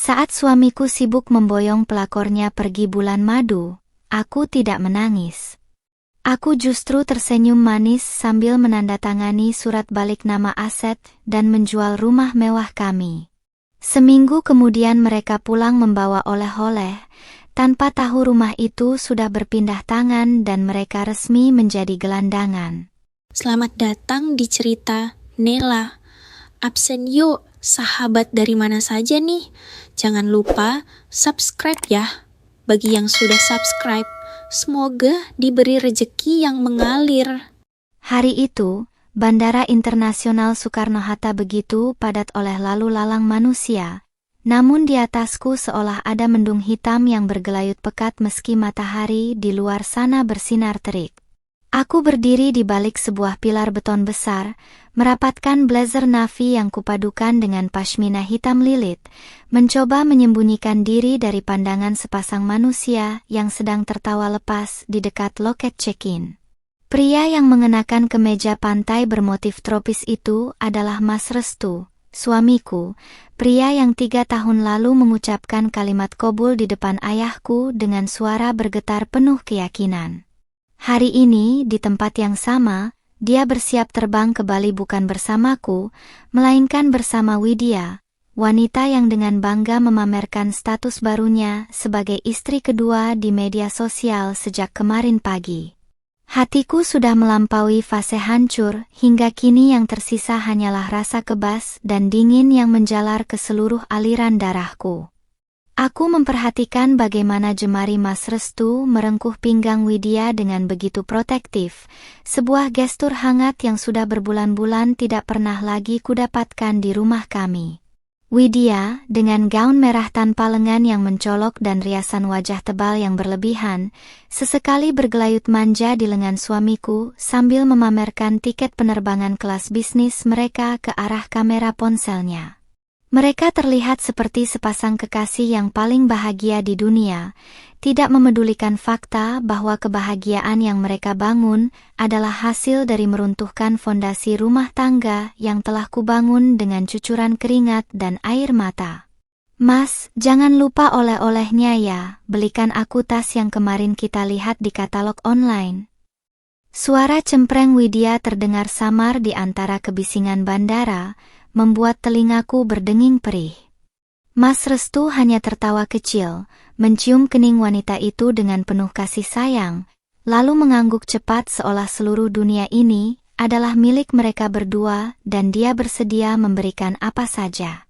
Saat suamiku sibuk memboyong pelakornya pergi bulan madu, aku tidak menangis. Aku justru tersenyum manis sambil menandatangani surat balik nama aset dan menjual rumah mewah kami. Seminggu kemudian mereka pulang membawa oleh-oleh, tanpa tahu rumah itu sudah berpindah tangan dan mereka resmi menjadi gelandangan. Selamat datang di cerita Nela. Absen yuk, sahabat dari mana saja nih? Jangan lupa subscribe ya. Bagi yang sudah subscribe, semoga diberi rejeki yang mengalir. Hari itu, Bandara Internasional Soekarno-Hatta begitu padat oleh lalu lalang manusia. Namun di atasku seolah ada mendung hitam yang bergelayut pekat meski matahari di luar sana bersinar terik. Aku berdiri di balik sebuah pilar beton besar, merapatkan blazer navy yang kupadukan dengan pashmina hitam lilit, mencoba menyembunyikan diri dari pandangan sepasang manusia yang sedang tertawa lepas di dekat loket check-in. Pria yang mengenakan kemeja pantai bermotif tropis itu adalah Mas Restu, suamiku, pria yang 3 tahun lalu mengucapkan kalimat qobul di depan ayahku dengan suara bergetar penuh keyakinan. Hari ini, di tempat yang sama, dia bersiap terbang ke Bali bukan bersamaku, melainkan bersama Widya, wanita yang dengan bangga memamerkan status barunya sebagai istri kedua di media sosial sejak kemarin pagi. Hatiku sudah melampaui fase hancur, hingga kini yang tersisa hanyalah rasa kebas dan dingin yang menjalar ke seluruh aliran darahku. Aku memperhatikan bagaimana jemari Mas Restu merengkuh pinggang Widya dengan begitu protektif, sebuah gestur hangat yang sudah berbulan-bulan tidak pernah lagi kudapatkan di rumah kami. Widya, dengan gaun merah tanpa lengan yang mencolok dan riasan wajah tebal yang berlebihan, sesekali bergelayut manja di lengan suamiku sambil memamerkan tiket penerbangan kelas bisnis mereka ke arah kamera ponselnya. Mereka terlihat seperti sepasang kekasih yang paling bahagia di dunia, tidak memedulikan fakta bahwa kebahagiaan yang mereka bangun adalah hasil dari meruntuhkan fondasi rumah tangga yang telah kubangun dengan cucuran keringat dan air mata. Mas, jangan lupa oleh-olehnya ya, belikan aku tas yang kemarin kita lihat di katalog online. Suara cempreng Widya terdengar samar di antara kebisingan bandara, membuat telingaku berdenging perih. Mas Restu hanya tertawa kecil, mencium kening wanita itu dengan penuh kasih sayang, lalu mengangguk cepat seolah seluruh dunia ini adalah milik mereka berdua dan dia bersedia memberikan apa saja.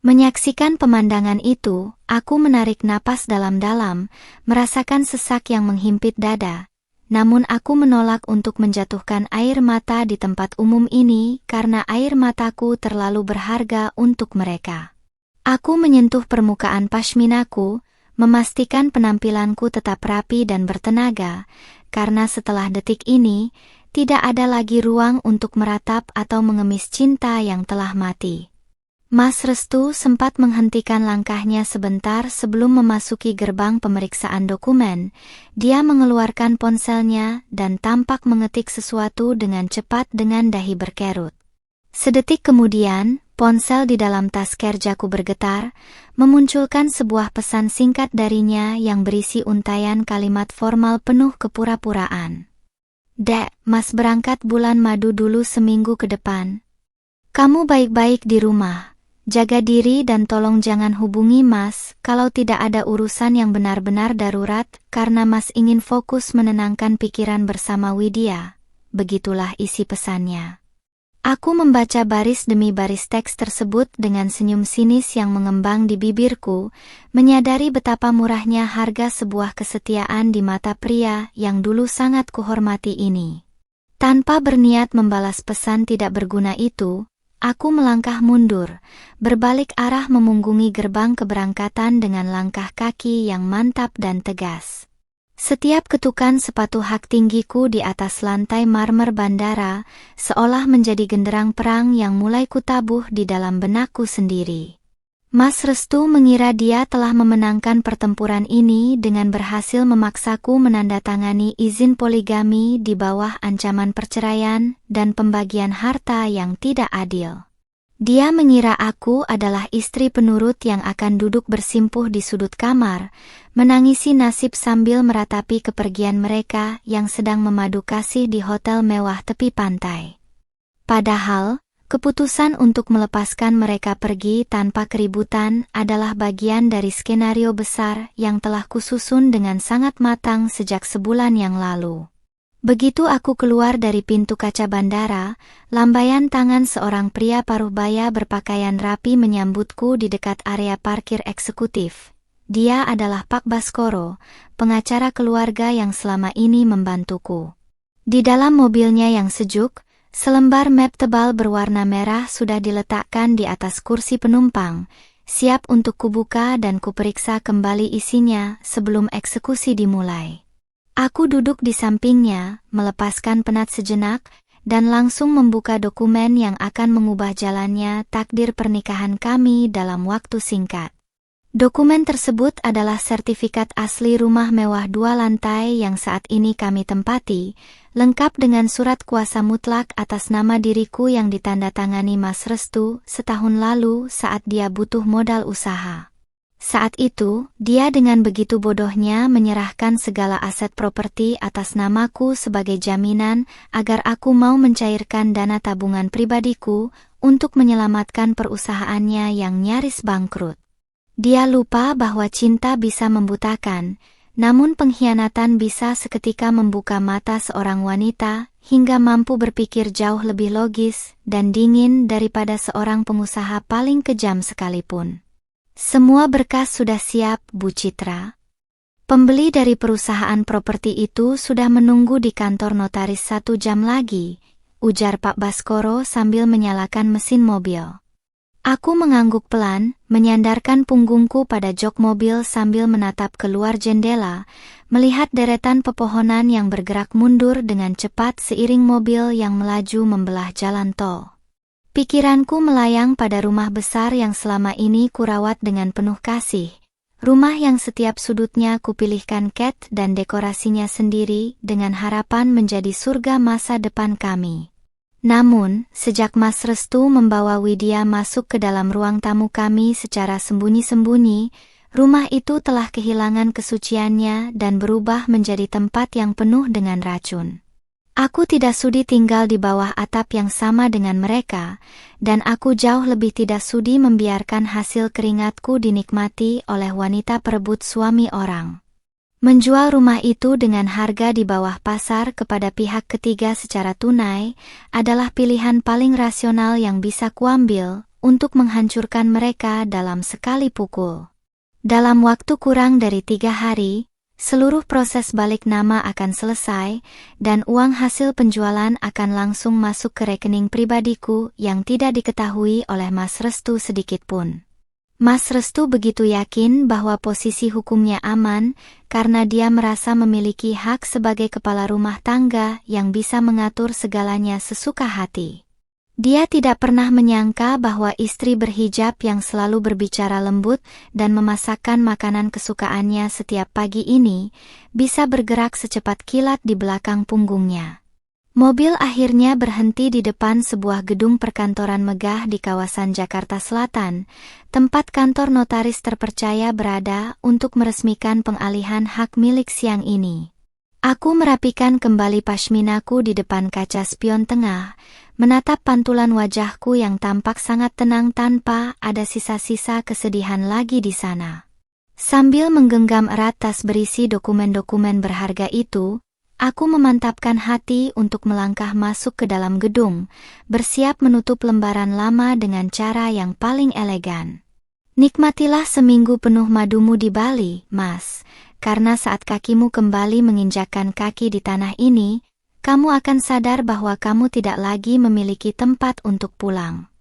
Menyaksikan pemandangan itu, aku menarik napas dalam-dalam, merasakan sesak yang menghimpit dada. Namun aku menolak untuk menjatuhkan air mata di tempat umum ini karena air mataku terlalu berharga untuk mereka. Aku menyentuh permukaan pashminaku, memastikan penampilanku tetap rapi dan bertenaga, karena setelah detik ini, tidak ada lagi ruang untuk meratap atau mengemis cinta yang telah mati. Mas Restu sempat menghentikan langkahnya sebentar sebelum memasuki gerbang pemeriksaan dokumen. Dia mengeluarkan ponselnya dan tampak mengetik sesuatu dengan cepat dengan dahi berkerut. Sedetik kemudian, ponsel di dalam tas kerjaku bergetar, memunculkan sebuah pesan singkat darinya yang berisi untaian kalimat formal penuh kepura-puraan. Dek, Mas berangkat bulan madu dulu seminggu ke depan. Kamu baik-baik di rumah. Jaga diri dan tolong jangan hubungi Mas kalau tidak ada urusan yang benar-benar darurat karena Mas ingin fokus menenangkan pikiran bersama Widya. Begitulah isi pesannya. Aku membaca baris demi baris teks tersebut dengan senyum sinis yang mengembang di bibirku, menyadari betapa murahnya harga sebuah kesetiaan di mata pria yang dulu sangat kuhormati ini. Tanpa berniat membalas pesan tidak berguna itu, aku melangkah mundur, berbalik arah memunggungi gerbang keberangkatan dengan langkah kaki yang mantap dan tegas. Setiap ketukan sepatu hak tinggiku di atas lantai marmer bandara, seolah menjadi genderang perang yang mulai kutabuh di dalam benakku sendiri. Mas Restu mengira dia telah memenangkan pertempuran ini dengan berhasil memaksaku menandatangani izin poligami di bawah ancaman perceraian dan pembagian harta yang tidak adil. Dia mengira aku adalah istri penurut yang akan duduk bersimpuh di sudut kamar, menangisi nasib sambil meratapi kepergian mereka yang sedang memadu kasih di hotel mewah tepi pantai. Padahal, keputusan untuk melepaskan mereka pergi tanpa keributan adalah bagian dari skenario besar yang telah kususun dengan sangat matang sejak sebulan yang lalu. Begitu aku keluar dari pintu kaca bandara, lambaian tangan seorang pria paruh baya berpakaian rapi menyambutku di dekat area parkir eksekutif. Dia adalah Pak Baskoro, pengacara keluarga yang selama ini membantuku. Di dalam mobilnya yang sejuk, selembar map tebal berwarna merah sudah diletakkan di atas kursi penumpang, siap untuk kubuka dan kuperiksa kembali isinya sebelum eksekusi dimulai. Aku duduk di sampingnya, melepaskan penat sejenak, dan langsung membuka dokumen yang akan mengubah jalannya takdir pernikahan kami dalam waktu singkat. Dokumen tersebut adalah sertifikat asli rumah mewah 2 lantai yang saat ini kami tempati, lengkap dengan surat kuasa mutlak atas nama diriku yang ditandatangani Mas Restu setahun lalu saat dia butuh modal usaha. Saat itu, dia dengan begitu bodohnya menyerahkan segala aset properti atas namaku sebagai jaminan agar aku mau mencairkan dana tabungan pribadiku untuk menyelamatkan perusahaannya yang nyaris bangkrut. Dia lupa bahwa cinta bisa membutakan, namun pengkhianatan bisa seketika membuka mata seorang wanita hingga mampu berpikir jauh lebih logis dan dingin daripada seorang pengusaha paling kejam sekalipun. Semua berkas sudah siap, Bu Citra. Pembeli dari perusahaan properti itu sudah menunggu di kantor notaris 1 jam lagi, ujar Pak Baskoro sambil menyalakan mesin mobil. Aku mengangguk pelan, menyandarkan punggungku pada jok mobil sambil menatap keluar jendela, melihat deretan pepohonan yang bergerak mundur dengan cepat seiring mobil yang melaju membelah jalan tol. Pikiranku melayang pada rumah besar yang selama ini kurawat dengan penuh kasih. Rumah yang setiap sudutnya kupilihkan cat dan dekorasinya sendiri dengan harapan menjadi surga masa depan kami. Namun, sejak Mas Restu membawa Widya masuk ke dalam ruang tamu kami secara sembunyi-sembunyi, rumah itu telah kehilangan kesuciannya dan berubah menjadi tempat yang penuh dengan racun. Aku tidak sudi tinggal di bawah atap yang sama dengan mereka, dan aku jauh lebih tidak sudi membiarkan hasil keringatku dinikmati oleh wanita perebut suami orang. Menjual rumah itu dengan harga di bawah pasar kepada pihak ketiga secara tunai adalah pilihan paling rasional yang bisa kuambil untuk menghancurkan mereka dalam sekali pukul. Dalam waktu kurang dari 3 hari, seluruh proses balik nama akan selesai, dan uang hasil penjualan akan langsung masuk ke rekening pribadiku yang tidak diketahui oleh Mas Restu sedikitpun. Mas Restu begitu yakin bahwa posisi hukumnya aman, karena dia merasa memiliki hak sebagai kepala rumah tangga yang bisa mengatur segalanya sesuka hati. Dia tidak pernah menyangka bahwa istri berhijab yang selalu berbicara lembut dan memasakkan makanan kesukaannya setiap pagi ini, bisa bergerak secepat kilat di belakang punggungnya. Mobil akhirnya berhenti di depan sebuah gedung perkantoran megah di kawasan Jakarta Selatan, tempat kantor notaris terpercaya berada untuk meresmikan pengalihan hak milik siang ini. Aku merapikan kembali pashminaku di depan kaca spion tengah, menatap pantulan wajahku yang tampak sangat tenang tanpa ada sisa-sisa kesedihan lagi di sana. Sambil menggenggam erat tas berisi dokumen-dokumen berharga itu, aku memantapkan hati untuk melangkah masuk ke dalam gedung, bersiap menutup lembaran lama dengan cara yang paling elegan. Nikmatilah seminggu penuh madumu di Bali, Mas, karena saat kakimu kembali menginjakkan kaki di tanah ini, kamu akan sadar bahwa kamu tidak lagi memiliki tempat untuk pulang.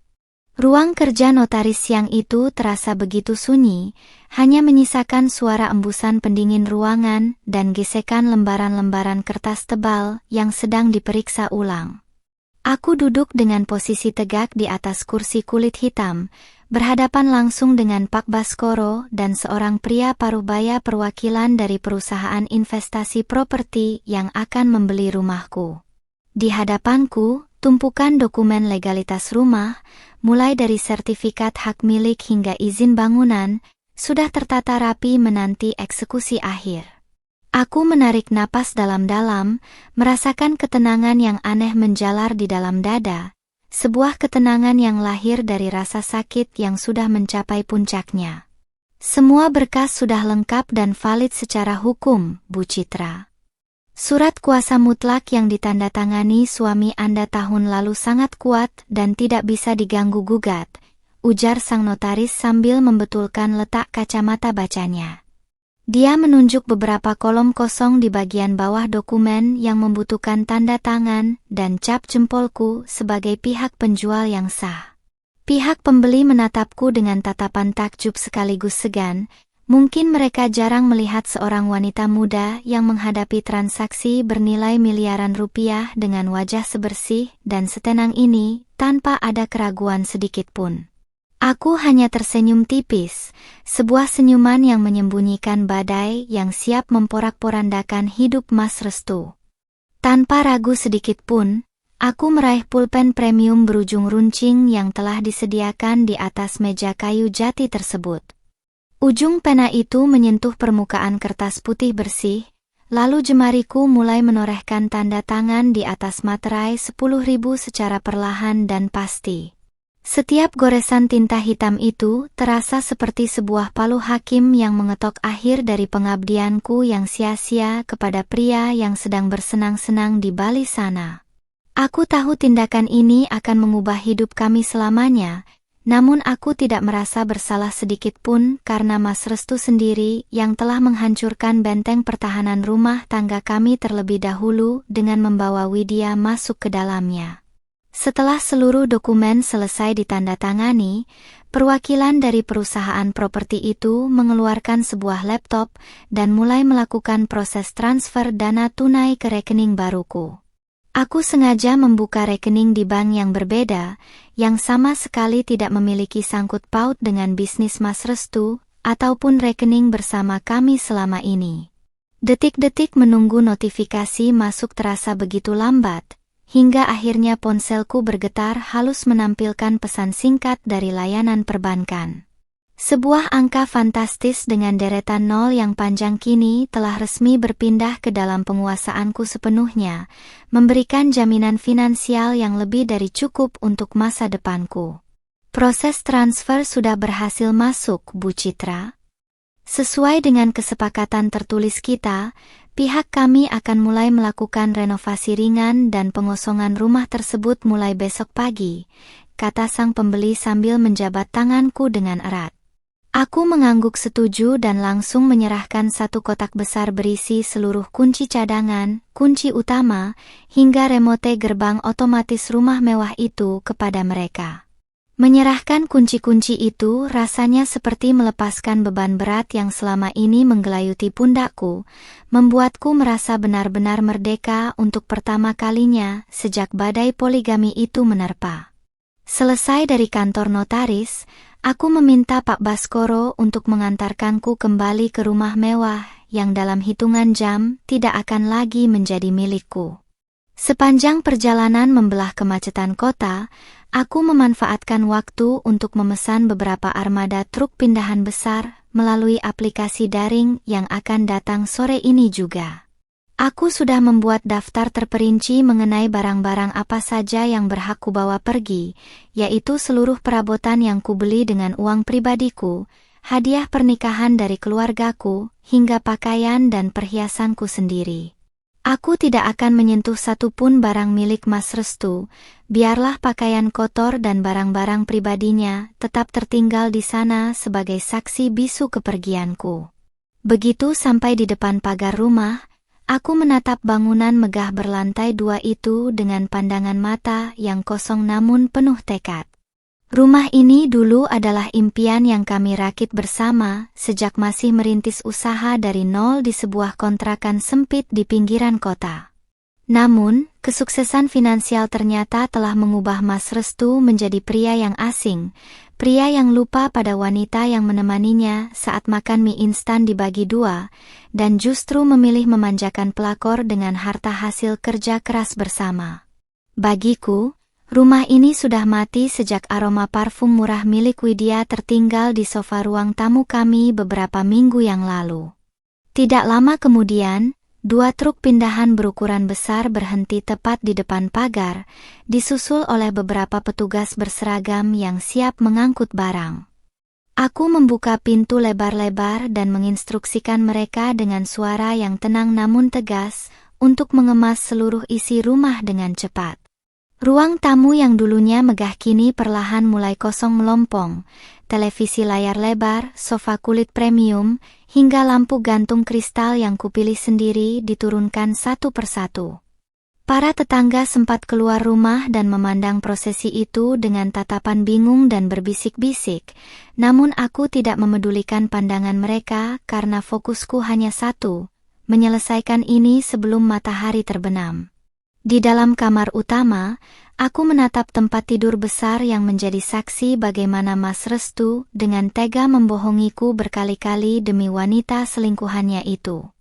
Ruang kerja notaris siang itu terasa begitu sunyi, hanya menyisakan suara embusan pendingin ruangan dan gesekan lembaran-lembaran kertas tebal yang sedang diperiksa ulang. Aku duduk dengan posisi tegak di atas kursi kulit hitam, berhadapan langsung dengan Pak Baskoro dan seorang pria paruhbaya perwakilan dari perusahaan investasi properti yang akan membeli rumahku. Di hadapanku, tumpukan dokumen legalitas rumah, mulai dari sertifikat hak milik hingga izin bangunan, sudah tertata rapi menanti eksekusi akhir. Aku menarik napas dalam-dalam, merasakan ketenangan yang aneh menjalar di dalam dada, sebuah ketenangan yang lahir dari rasa sakit yang sudah mencapai puncaknya. Semua berkas sudah lengkap dan valid secara hukum, Bu Citra. Surat kuasa mutlak yang ditandatangani suami Anda tahun lalu sangat kuat dan tidak bisa diganggu-gugat, ujar sang notaris sambil membetulkan letak kacamata bacanya. Dia menunjuk beberapa kolom kosong di bagian bawah dokumen yang membutuhkan tanda tangan dan cap jempolku sebagai pihak penjual yang sah. Pihak pembeli menatapku dengan tatapan takjub sekaligus segan. Mungkin mereka jarang melihat seorang wanita muda yang menghadapi transaksi bernilai miliaran rupiah dengan wajah sebersih dan setenang ini, tanpa ada keraguan sedikit pun. Aku hanya tersenyum tipis, sebuah senyuman yang menyembunyikan badai yang siap memporak-porandakan hidup Mas Restu. Tanpa ragu sedikit pun, aku meraih pulpen premium berujung runcing yang telah disediakan di atas meja kayu jati tersebut. Ujung pena itu menyentuh permukaan kertas putih bersih, lalu jemariku mulai menorehkan tanda tangan di atas materai 10.000 secara perlahan dan pasti. Setiap goresan tinta hitam itu terasa seperti sebuah palu hakim yang mengetok akhir dari pengabdianku yang sia-sia kepada pria yang sedang bersenang-senang di Bali sana. Aku tahu tindakan ini akan mengubah hidup kami selamanya, namun aku tidak merasa bersalah sedikit pun karena Mas Restu sendiri yang telah menghancurkan benteng pertahanan rumah tangga kami terlebih dahulu dengan membawa Widya masuk ke dalamnya. Setelah seluruh dokumen selesai ditandatangani, perwakilan dari perusahaan properti itu mengeluarkan sebuah laptop dan mulai melakukan proses transfer dana tunai ke rekening baruku. Aku sengaja membuka rekening di bank yang berbeda, yang sama sekali tidak memiliki sangkut paut dengan bisnis Mas Restu, ataupun rekening bersama kami selama ini. Detik-detik menunggu notifikasi masuk terasa begitu lambat, hingga akhirnya ponselku bergetar halus menampilkan pesan singkat dari layanan perbankan. Sebuah angka fantastis dengan deretan nol yang panjang kini telah resmi berpindah ke dalam penguasaanku sepenuhnya, memberikan jaminan finansial yang lebih dari cukup untuk masa depanku. Proses transfer sudah berhasil masuk, Bu Citra. Sesuai dengan kesepakatan tertulis kita, pihak kami akan mulai melakukan renovasi ringan dan pengosongan rumah tersebut mulai besok pagi, kata sang pembeli sambil menjabat tanganku dengan erat. Aku mengangguk setuju dan langsung menyerahkan satu kotak besar berisi seluruh kunci cadangan, kunci utama, hingga remote gerbang otomatis rumah mewah itu kepada mereka. Menyerahkan kunci-kunci itu rasanya seperti melepaskan beban berat yang selama ini menggelayuti pundakku, membuatku merasa benar-benar merdeka untuk pertama kalinya sejak badai poligami itu menerpa. Selesai dari kantor notaris, aku meminta Pak Baskoro untuk mengantarkanku kembali ke rumah mewah yang dalam hitungan jam tidak akan lagi menjadi milikku. Sepanjang perjalanan membelah kemacetan kota, aku memanfaatkan waktu untuk memesan beberapa armada truk pindahan besar melalui aplikasi daring yang akan datang sore ini juga. Aku sudah membuat daftar terperinci mengenai barang-barang apa saja yang berhak kubawa pergi, yaitu seluruh perabotan yang kubeli dengan uang pribadiku, hadiah pernikahan dari keluargaku, hingga pakaian dan perhiasanku sendiri. Aku tidak akan menyentuh satupun barang milik Mas Restu, biarlah pakaian kotor dan barang-barang pribadinya tetap tertinggal di sana sebagai saksi bisu kepergianku. Begitu sampai di depan pagar rumah, aku menatap bangunan megah berlantai 2 itu dengan pandangan mata yang kosong namun penuh tekad. Rumah ini dulu adalah impian yang kami rakit bersama sejak masih merintis usaha dari nol di sebuah kontrakan sempit di pinggiran kota. Namun, kesuksesan finansial ternyata telah mengubah Mas Restu menjadi pria yang asing, pria yang lupa pada wanita yang menemaninya saat makan mie instan dibagi 2, dan justru memilih memanjakan pelakor dengan harta hasil kerja keras bersama. Bagiku, rumah ini sudah mati sejak aroma parfum murah milik Widya tertinggal di sofa ruang tamu kami beberapa minggu yang lalu. Tidak lama kemudian, 2 truk pindahan berukuran besar berhenti tepat di depan pagar, disusul oleh beberapa petugas berseragam yang siap mengangkut barang. Aku membuka pintu lebar-lebar dan menginstruksikan mereka dengan suara yang tenang namun tegas untuk mengemas seluruh isi rumah dengan cepat. Ruang tamu yang dulunya megah kini perlahan mulai kosong melompong. Televisi layar lebar, sofa kulit premium, hingga lampu gantung kristal yang kupilih sendiri diturunkan satu persatu. Para tetangga sempat keluar rumah dan memandang prosesi itu dengan tatapan bingung dan berbisik-bisik, namun aku tidak memedulikan pandangan mereka karena fokusku hanya satu, menyelesaikan ini sebelum matahari terbenam. Di dalam kamar utama, aku menatap tempat tidur besar yang menjadi saksi bagaimana Mas Restu dengan tega membohongiku berkali-kali demi wanita selingkuhannya itu.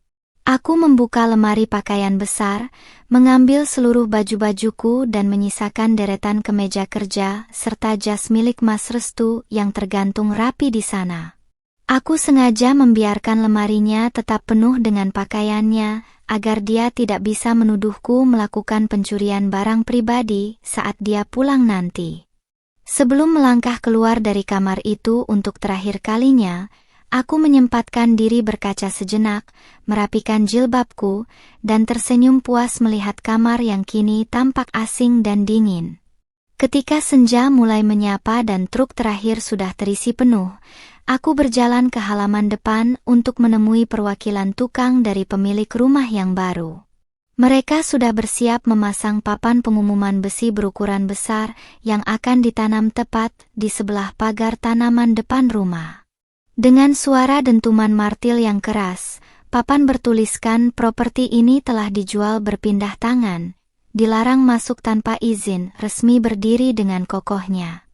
Aku membuka lemari pakaian besar, mengambil seluruh baju-bajuku dan menyisakan deretan kemeja kerja serta jas milik Mas Restu yang tergantung rapi di sana. Aku sengaja membiarkan lemarinya tetap penuh dengan pakaiannya, agar dia tidak bisa menuduhku melakukan pencurian barang pribadi saat dia pulang nanti. Sebelum melangkah keluar dari kamar itu untuk terakhir kalinya, aku menyempatkan diri berkaca sejenak, merapikan jilbabku, dan tersenyum puas melihat kamar yang kini tampak asing dan dingin. Ketika senja mulai menyapa dan truk terakhir sudah terisi penuh, aku berjalan ke halaman depan untuk menemui perwakilan tukang dari pemilik rumah yang baru. Mereka sudah bersiap memasang papan pengumuman besi berukuran besar yang akan ditanam tepat di sebelah pagar tanaman depan rumah. Dengan suara dentuman martil yang keras, papan bertuliskan properti ini telah dijual berpindah tangan, dilarang masuk tanpa izin, resmi berdiri dengan kokohnya.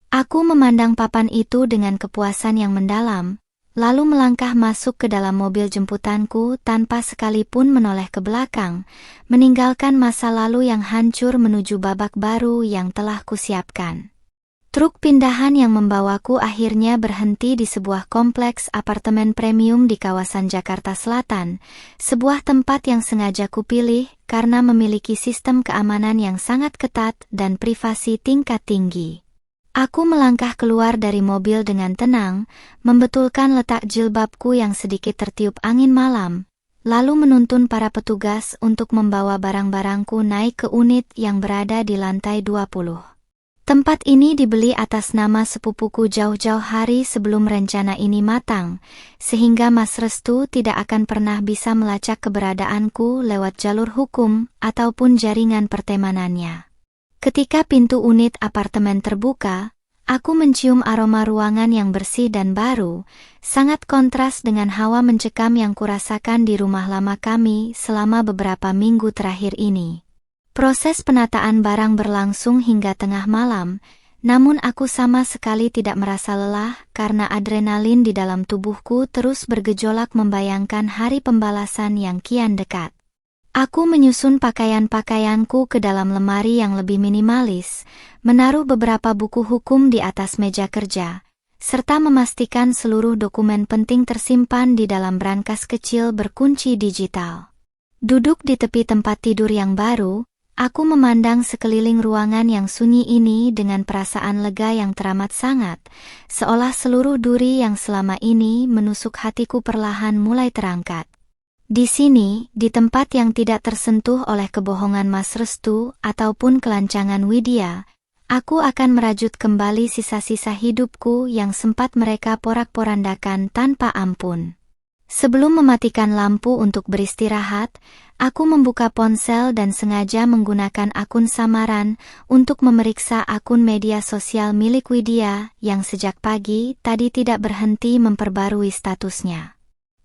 Aku memandang papan itu dengan kepuasan yang mendalam, lalu melangkah masuk ke dalam mobil jemputanku tanpa sekalipun menoleh ke belakang, meninggalkan masa lalu yang hancur menuju babak baru yang telah kusiapkan. Truk pindahan yang membawaku akhirnya berhenti di sebuah kompleks apartemen premium di kawasan Jakarta Selatan, sebuah tempat yang sengaja kupilih karena memiliki sistem keamanan yang sangat ketat dan privasi tingkat tinggi. Aku melangkah keluar dari mobil dengan tenang, membetulkan letak jilbabku yang sedikit tertiup angin malam, lalu menuntun para petugas untuk membawa barang-barangku naik ke unit yang berada di lantai 20. Tempat ini dibeli atas nama sepupuku jauh-jauh hari sebelum rencana ini matang, sehingga Mas Restu tidak akan pernah bisa melacak keberadaanku lewat jalur hukum ataupun jaringan pertemanannya. Ketika pintu unit apartemen terbuka, aku mencium aroma ruangan yang bersih dan baru, sangat kontras dengan hawa mencekam yang kurasakan di rumah lama kami selama beberapa minggu terakhir ini. Proses penataan barang berlangsung hingga tengah malam, namun aku sama sekali tidak merasa lelah karena adrenalin di dalam tubuhku terus bergejolak membayangkan hari pembalasan yang kian dekat. Aku menyusun pakaian-pakaianku ke dalam lemari yang lebih minimalis, menaruh beberapa buku hukum di atas meja kerja, serta memastikan seluruh dokumen penting tersimpan di dalam brankas kecil berkunci digital. Duduk di tepi tempat tidur yang baru, aku memandang sekeliling ruangan yang sunyi ini dengan perasaan lega yang teramat sangat, seolah seluruh duri yang selama ini menusuk hatiku perlahan mulai terangkat. Di sini, di tempat yang tidak tersentuh oleh kebohongan Mas Restu ataupun kelancangan Widya, aku akan merajut kembali sisa-sisa hidupku yang sempat mereka porak-porandakan tanpa ampun. Sebelum mematikan lampu untuk beristirahat, aku membuka ponsel dan sengaja menggunakan akun samaran untuk memeriksa akun media sosial milik Widya yang sejak pagi tadi tidak berhenti memperbarui statusnya.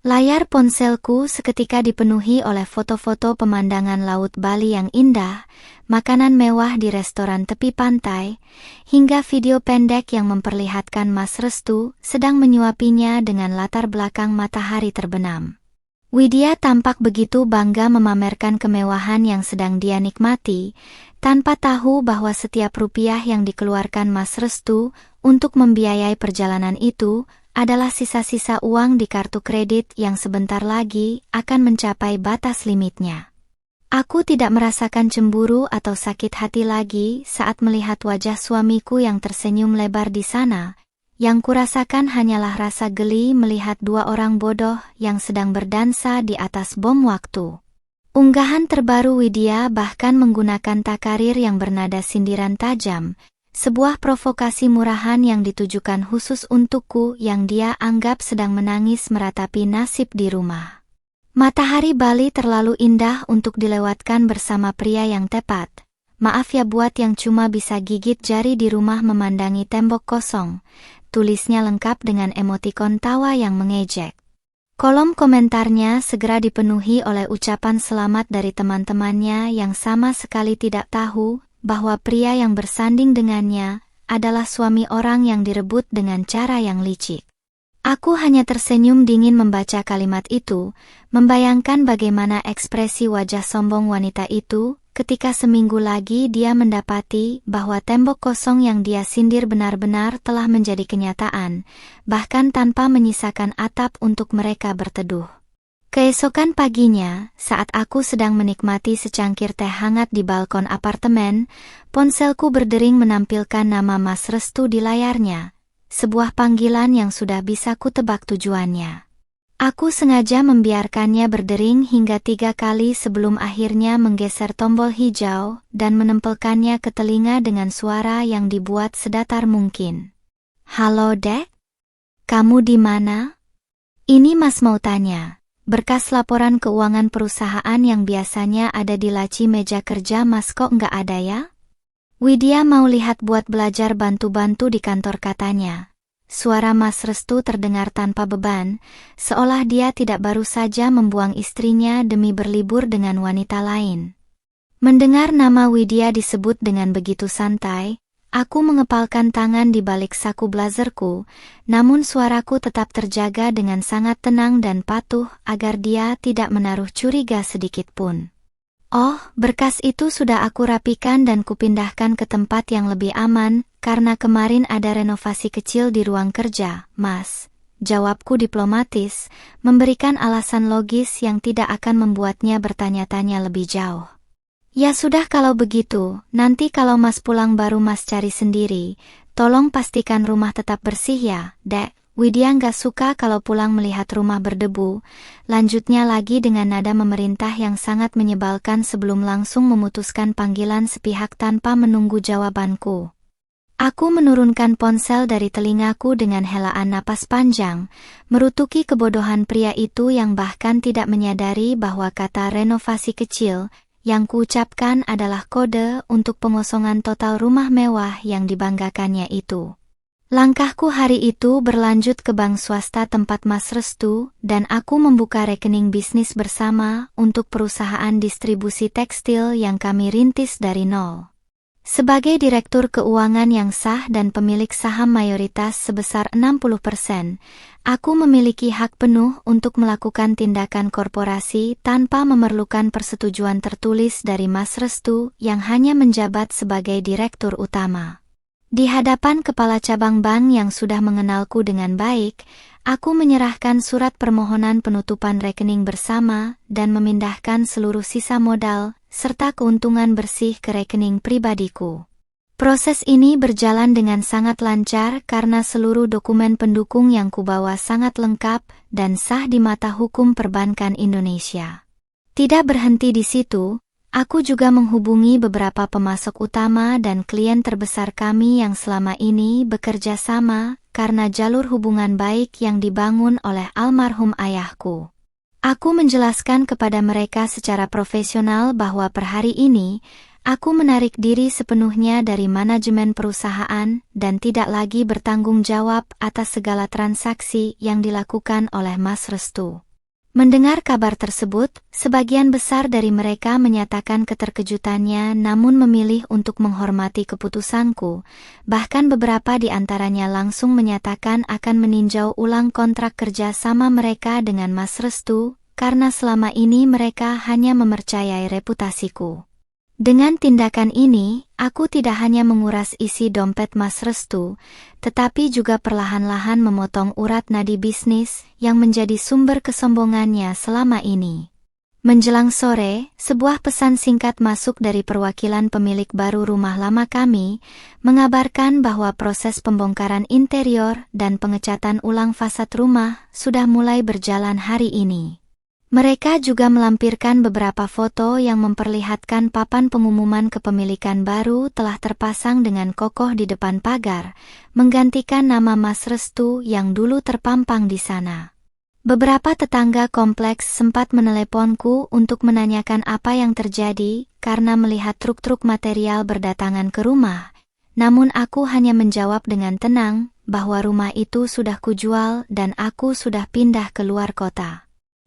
Layar ponselku seketika dipenuhi oleh foto-foto pemandangan laut Bali yang indah, makanan mewah di restoran tepi pantai, hingga video pendek yang memperlihatkan Mas Restu sedang menyuapinya dengan latar belakang matahari terbenam. Widya tampak begitu bangga memamerkan kemewahan yang sedang dia nikmati, tanpa tahu bahwa setiap rupiah yang dikeluarkan Mas Restu untuk membiayai perjalanan itu adalah sisa-sisa uang di kartu kredit yang sebentar lagi akan mencapai batas limitnya. Aku tidak merasakan cemburu atau sakit hati lagi saat melihat wajah suamiku yang tersenyum lebar di sana. Yang kurasakan hanyalah rasa geli melihat dua orang bodoh yang sedang berdansa di atas bom waktu. Unggahan terbaru Widya bahkan menggunakan takarir yang bernada sindiran tajam, sebuah provokasi murahan yang ditujukan khusus untukku yang dia anggap sedang menangis meratapi nasib di rumah. Matahari Bali terlalu indah untuk dilewatkan bersama pria yang tepat. Maaf ya buat yang cuma bisa gigit jari di rumah memandangi tembok kosong. Tulisnya lengkap dengan emotikon tawa yang mengejek. Kolom komentarnya segera dipenuhi oleh ucapan selamat dari teman-temannya yang sama sekali tidak tahu bahwa pria yang bersanding dengannya adalah suami orang yang direbut dengan cara yang licik. Aku hanya tersenyum dingin membaca kalimat itu, membayangkan bagaimana ekspresi wajah sombong wanita itu ketika seminggu lagi dia mendapati bahwa tembok kosong yang dia sindir benar-benar telah menjadi kenyataan, bahkan tanpa menyisakan atap untuk mereka berteduh. Keesokan paginya, saat aku sedang menikmati secangkir teh hangat di balkon apartemen, ponselku berdering menampilkan nama Mas Restu di layarnya, sebuah panggilan yang sudah bisa kutebak tujuannya. Aku sengaja membiarkannya berdering hingga 3 kali sebelum akhirnya menggeser tombol hijau dan menempelkannya ke telinga dengan suara yang dibuat sedatar mungkin. Halo Dek? Kamu di mana? Ini Mas mau tanya. Berkas laporan keuangan perusahaan yang biasanya ada di laci meja kerja Mas kok nggak ada ya? Widya mau lihat buat belajar bantu-bantu di kantor katanya. Suara Mas Restu terdengar tanpa beban, seolah dia tidak baru saja membuang istrinya demi berlibur dengan wanita lain. Mendengar nama Widya disebut dengan begitu santai, aku mengepalkan tangan di balik saku blazerku, namun suaraku tetap terjaga dengan sangat tenang dan patuh agar dia tidak menaruh curiga sedikit pun. Oh, berkas itu sudah aku rapikan dan kupindahkan ke tempat yang lebih aman, karena kemarin ada renovasi kecil di ruang kerja, Mas. Jawabku diplomatis, memberikan alasan logis yang tidak akan membuatnya bertanya-tanya lebih jauh. Ya sudah kalau begitu, nanti kalau Mas pulang baru Mas cari sendiri, tolong pastikan rumah tetap bersih ya, Dek. Widya nggak suka kalau pulang melihat rumah berdebu, lanjutnya lagi dengan nada memerintah yang sangat menyebalkan sebelum langsung memutuskan panggilan sepihak tanpa menunggu jawabanku. Aku menurunkan ponsel dari telingaku dengan helaan napas panjang, merutuki kebodohan pria itu yang bahkan tidak menyadari bahwa kata renovasi kecil yang kuucapkan adalah kode untuk pengosongan total rumah mewah yang dibanggakannya itu. Langkahku hari itu berlanjut ke bank swasta tempat Mas Restu, dan aku membuka rekening bisnis bersama untuk perusahaan distribusi tekstil yang kami rintis dari nol. Sebagai direktur keuangan yang sah dan pemilik saham mayoritas sebesar 60%, aku memiliki hak penuh untuk melakukan tindakan korporasi tanpa memerlukan persetujuan tertulis dari Mas Restu yang hanya menjabat sebagai direktur utama. Di hadapan kepala cabang bank yang sudah mengenalku dengan baik, aku menyerahkan surat permohonan penutupan rekening bersama dan memindahkan seluruh sisa modal serta keuntungan bersih ke rekening pribadiku. Proses ini berjalan dengan sangat lancar karena seluruh dokumen pendukung yang kubawa sangat lengkap dan sah di mata hukum perbankan Indonesia. Tidak berhenti di situ, aku juga menghubungi beberapa pemasok utama dan klien terbesar kami yang selama ini bekerja sama karena jalur hubungan baik yang dibangun oleh almarhum ayahku. Aku menjelaskan kepada mereka secara profesional bahwa per hari ini, aku menarik diri sepenuhnya dari manajemen perusahaan dan tidak lagi bertanggung jawab atas segala transaksi yang dilakukan oleh Mas Restu. Mendengar kabar tersebut, sebagian besar dari mereka menyatakan keterkejutannya namun memilih untuk menghormati keputusanku. Bahkan beberapa di antaranya langsung menyatakan akan meninjau ulang kontrak kerja sama mereka dengan Mas Restu, karena selama ini mereka hanya mempercayai reputasiku. Dengan tindakan ini, aku tidak hanya menguras isi dompet Mas Restu, tetapi juga perlahan-lahan memotong urat nadi bisnis yang menjadi sumber kesombongannya selama ini. Menjelang sore, sebuah pesan singkat masuk dari perwakilan pemilik baru rumah lama kami, mengabarkan bahwa proses pembongkaran interior dan pengecatan ulang fasad rumah sudah mulai berjalan hari ini. Mereka juga melampirkan beberapa foto yang memperlihatkan papan pengumuman kepemilikan baru telah terpasang dengan kokoh di depan pagar, menggantikan nama Mas Restu yang dulu terpampang di sana. Beberapa tetangga kompleks sempat meneleponku untuk menanyakan apa yang terjadi karena melihat truk-truk material berdatangan ke rumah, namun aku hanya menjawab dengan tenang bahwa rumah itu sudah kujual dan aku sudah pindah ke luar kota.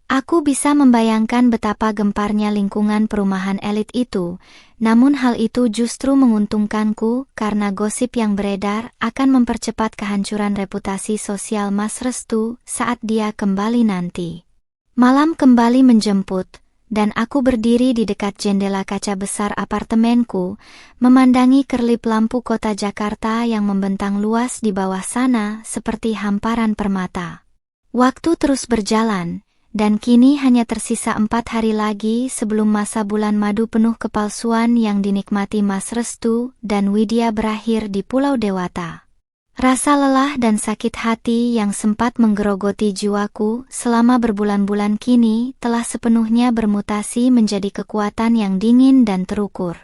Aku bisa membayangkan betapa gemparnya lingkungan perumahan elit itu, namun hal itu justru menguntungkanku karena gosip yang beredar akan mempercepat kehancuran reputasi sosial Mas Restu saat dia kembali nanti. Malam kembali menjemput, dan aku berdiri di dekat jendela kaca besar apartemenku, memandangi kerlip lampu kota Jakarta yang membentang luas di bawah sana seperti hamparan permata. Waktu terus berjalan, dan kini hanya tersisa 4 hari lagi sebelum masa bulan madu penuh kepalsuan yang dinikmati Mas Restu dan Widya berakhir di Pulau Dewata. Rasa lelah dan sakit hati yang sempat menggerogoti jiwaku selama berbulan-bulan kini telah sepenuhnya bermutasi menjadi kekuatan yang dingin dan terukur.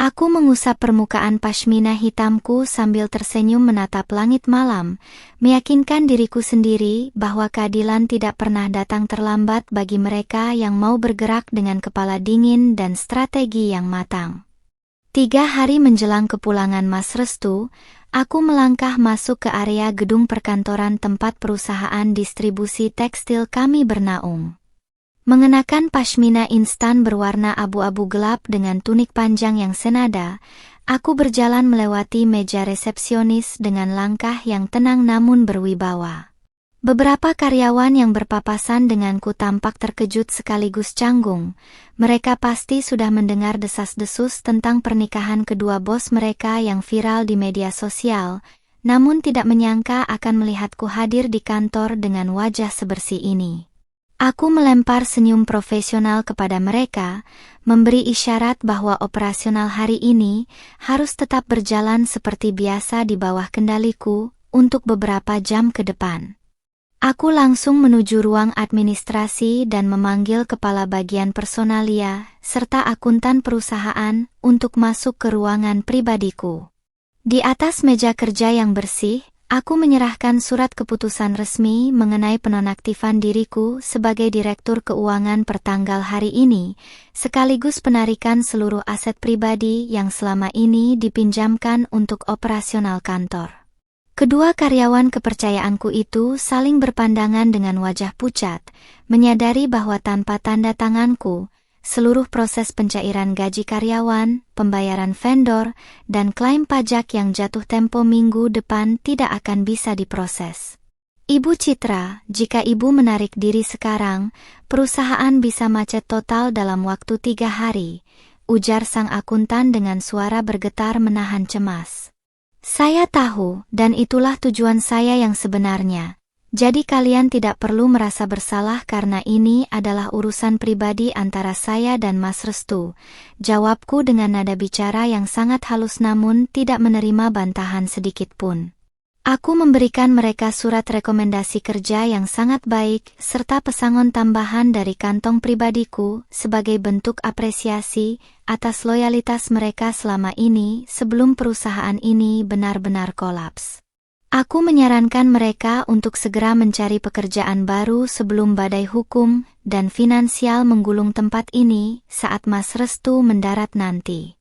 Aku mengusap permukaan pashmina hitamku sambil tersenyum menatap langit malam, meyakinkan diriku sendiri bahwa keadilan tidak pernah datang terlambat bagi mereka yang mau bergerak dengan kepala dingin dan strategi yang matang. 3 hari menjelang kepulangan Mas Restu, aku melangkah masuk ke area gedung perkantoran tempat perusahaan distribusi tekstil kami bernaung. Mengenakan pashmina instan berwarna abu-abu gelap dengan tunik panjang yang senada, aku berjalan melewati meja resepsionis dengan langkah yang tenang namun berwibawa. Beberapa karyawan yang berpapasan denganku tampak terkejut sekaligus canggung. Mereka pasti sudah mendengar desas-desus tentang pernikahan kedua bos mereka yang viral di media sosial, namun tidak menyangka akan melihatku hadir di kantor dengan wajah sebersih ini. Aku melempar senyum profesional kepada mereka, memberi isyarat bahwa operasional hari ini harus tetap berjalan seperti biasa di bawah kendaliku untuk beberapa jam ke depan. Aku langsung menuju ruang administrasi dan memanggil kepala bagian personalia serta akuntan perusahaan untuk masuk ke ruangan pribadiku. Di atas meja kerja yang bersih, aku menyerahkan surat keputusan resmi mengenai penonaktifan diriku sebagai Direktur Keuangan pertanggal hari ini, sekaligus penarikan seluruh aset pribadi yang selama ini dipinjamkan untuk operasional kantor. Kedua karyawan kepercayaanku itu saling berpandangan dengan wajah pucat, menyadari bahwa tanpa tanda tanganku, seluruh proses pencairan gaji karyawan, pembayaran vendor, dan klaim pajak yang jatuh tempo minggu depan tidak akan bisa diproses. Ibu Citra, jika Ibu menarik diri sekarang, perusahaan bisa macet total dalam waktu 3 hari, ujar sang akuntan dengan suara bergetar menahan cemas. Saya tahu, dan itulah tujuan saya yang sebenarnya. Jadi kalian tidak perlu merasa bersalah karena ini adalah urusan pribadi antara saya dan Mas Restu, jawabku dengan nada bicara yang sangat halus namun tidak menerima bantahan sedikit pun. Aku memberikan mereka surat rekomendasi kerja yang sangat baik serta pesangon tambahan dari kantong pribadiku sebagai bentuk apresiasi atas loyalitas mereka selama ini sebelum perusahaan ini benar-benar kolaps. Aku menyarankan mereka untuk segera mencari pekerjaan baru sebelum badai hukum dan finansial menggulung tempat ini saat Mas Restu mendarat nanti.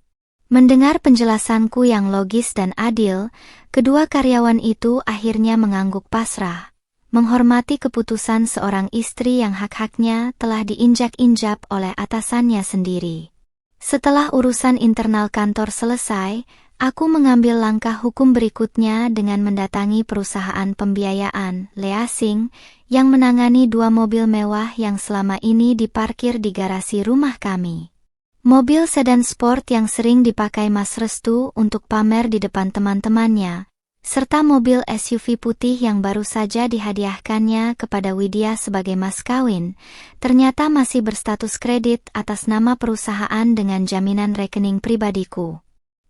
Mendengar penjelasanku yang logis dan adil, kedua karyawan itu akhirnya mengangguk pasrah, menghormati keputusan seorang istri yang hak-haknya telah diinjak-injak oleh atasannya sendiri. Setelah urusan internal kantor selesai, aku mengambil langkah hukum berikutnya dengan mendatangi perusahaan pembiayaan, leasing, yang menangani 2 mobil mewah yang selama ini diparkir di garasi rumah kami. Mobil sedan sport yang sering dipakai Mas Restu untuk pamer di depan teman-temannya, serta mobil SUV putih yang baru saja dihadiahkannya kepada Widya sebagai mas kawin, ternyata masih berstatus kredit atas nama perusahaan dengan jaminan rekening pribadiku.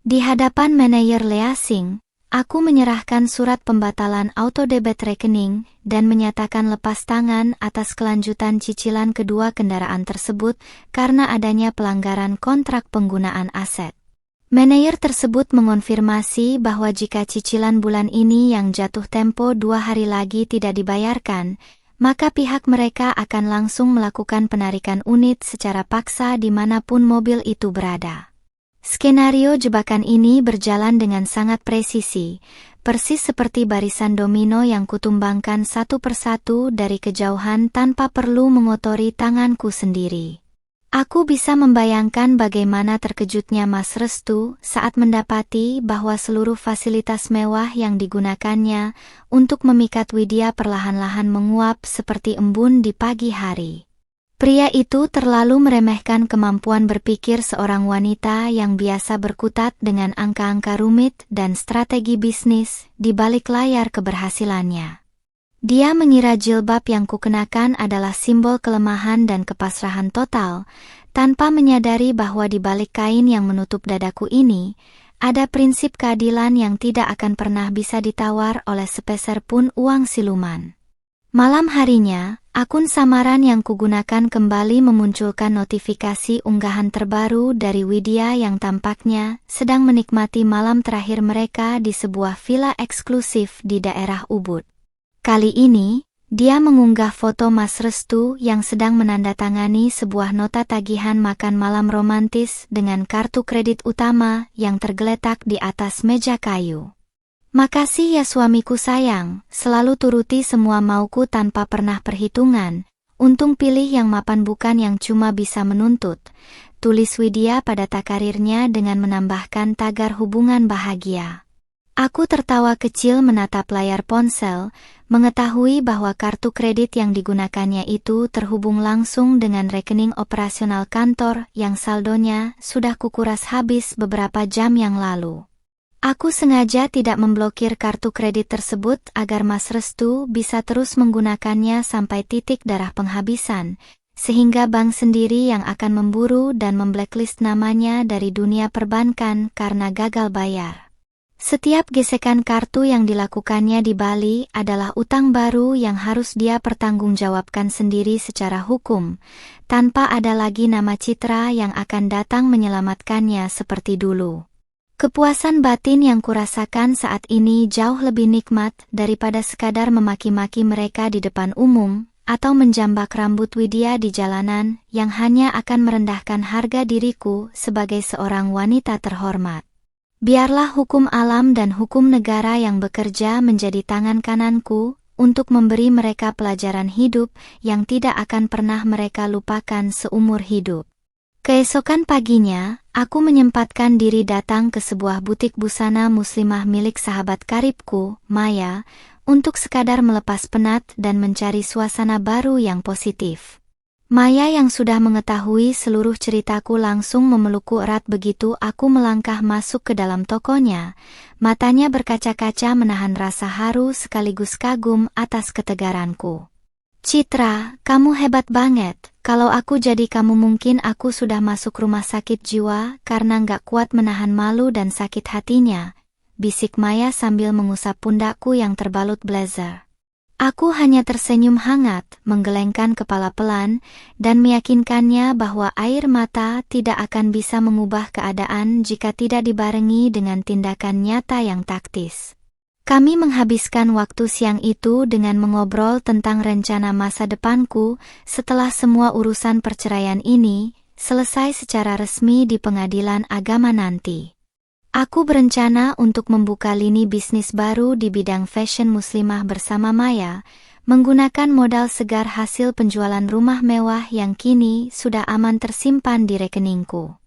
Di hadapan manajer Leasing, aku menyerahkan surat pembatalan autodebit rekening dan menyatakan lepas tangan atas kelanjutan cicilan kedua kendaraan tersebut karena adanya pelanggaran kontrak penggunaan aset. Manajer tersebut mengonfirmasi bahwa jika cicilan bulan ini yang jatuh tempo 2 hari lagi tidak dibayarkan, maka pihak mereka akan langsung melakukan penarikan unit secara paksa dimanapun mobil itu berada. Skenario jebakan ini berjalan dengan sangat presisi, persis seperti barisan domino yang kutumbangkan satu persatu dari kejauhan tanpa perlu mengotori tanganku sendiri. Aku bisa membayangkan bagaimana terkejutnya Mas Restu saat mendapati bahwa seluruh fasilitas mewah yang digunakannya untuk memikat Widya perlahan-lahan menguap seperti embun di pagi hari. Pria itu terlalu meremehkan kemampuan berpikir seorang wanita yang biasa berkutat dengan angka-angka rumit dan strategi bisnis di balik layar keberhasilannya. Dia mengira jilbab yang kukenakan adalah simbol kelemahan dan kepasrahan total, tanpa menyadari bahwa di balik kain yang menutup dadaku ini, ada prinsip keadilan yang tidak akan pernah bisa ditawar oleh sepeser pun uang siluman. Malam harinya, akun samaran yang kugunakan kembali memunculkan notifikasi unggahan terbaru dari Widya yang tampaknya sedang menikmati malam terakhir mereka di sebuah villa eksklusif di daerah Ubud. Kali ini, dia mengunggah foto Mas Restu yang sedang menandatangani sebuah nota tagihan makan malam romantis dengan kartu kredit utama yang tergeletak di atas meja kayu. Makasih ya suamiku sayang, selalu turuti semua mauku tanpa pernah perhitungan, untung pilih yang mapan bukan yang cuma bisa menuntut, tulis Widya pada takarirnya dengan menambahkan tagar hubungan bahagia. Aku tertawa kecil menatap layar ponsel, mengetahui bahwa kartu kredit yang digunakannya itu terhubung langsung dengan rekening operasional kantor yang saldonya sudah kukuras habis beberapa jam yang lalu. Aku sengaja tidak memblokir kartu kredit tersebut agar Mas Restu bisa terus menggunakannya sampai titik darah penghabisan, sehingga bank sendiri yang akan memburu dan memblacklist namanya dari dunia perbankan karena gagal bayar. Setiap gesekan kartu yang dilakukannya di Bali adalah utang baru yang harus dia pertanggungjawabkan sendiri secara hukum, tanpa ada lagi nama citra yang akan datang menyelamatkannya seperti dulu. Kepuasan batin yang kurasakan saat ini jauh lebih nikmat daripada sekadar memaki-maki mereka di depan umum, atau menjambak rambut Widya di jalanan yang hanya akan merendahkan harga diriku sebagai seorang wanita terhormat. Biarlah hukum alam dan hukum negara yang bekerja menjadi tangan kananku untuk memberi mereka pelajaran hidup yang tidak akan pernah mereka lupakan seumur hidup. Keesokan paginya, aku menyempatkan diri datang ke sebuah butik busana muslimah milik sahabat karibku, Maya, untuk sekadar melepas penat dan mencari suasana baru yang positif. Maya yang sudah mengetahui seluruh ceritaku langsung memelukku erat begitu aku melangkah masuk ke dalam tokonya. Matanya berkaca-kaca menahan rasa haru sekaligus kagum atas ketegaranku. Citra, kamu hebat banget. Kalau aku jadi kamu mungkin aku sudah masuk rumah sakit jiwa karena nggak kuat menahan malu dan sakit hatinya, bisik Maya sambil mengusap pundakku yang terbalut blazer. Aku hanya tersenyum hangat, menggelengkan kepala pelan, dan meyakinkannya bahwa air mata tidak akan bisa mengubah keadaan jika tidak dibarengi dengan tindakan nyata yang taktis. Kami menghabiskan waktu siang itu dengan mengobrol tentang rencana masa depanku setelah semua urusan perceraian ini selesai secara resmi di pengadilan agama nanti. Aku berencana untuk membuka lini bisnis baru di bidang fashion muslimah bersama Maya, menggunakan modal segar hasil penjualan rumah mewah yang kini sudah aman tersimpan di rekeningku.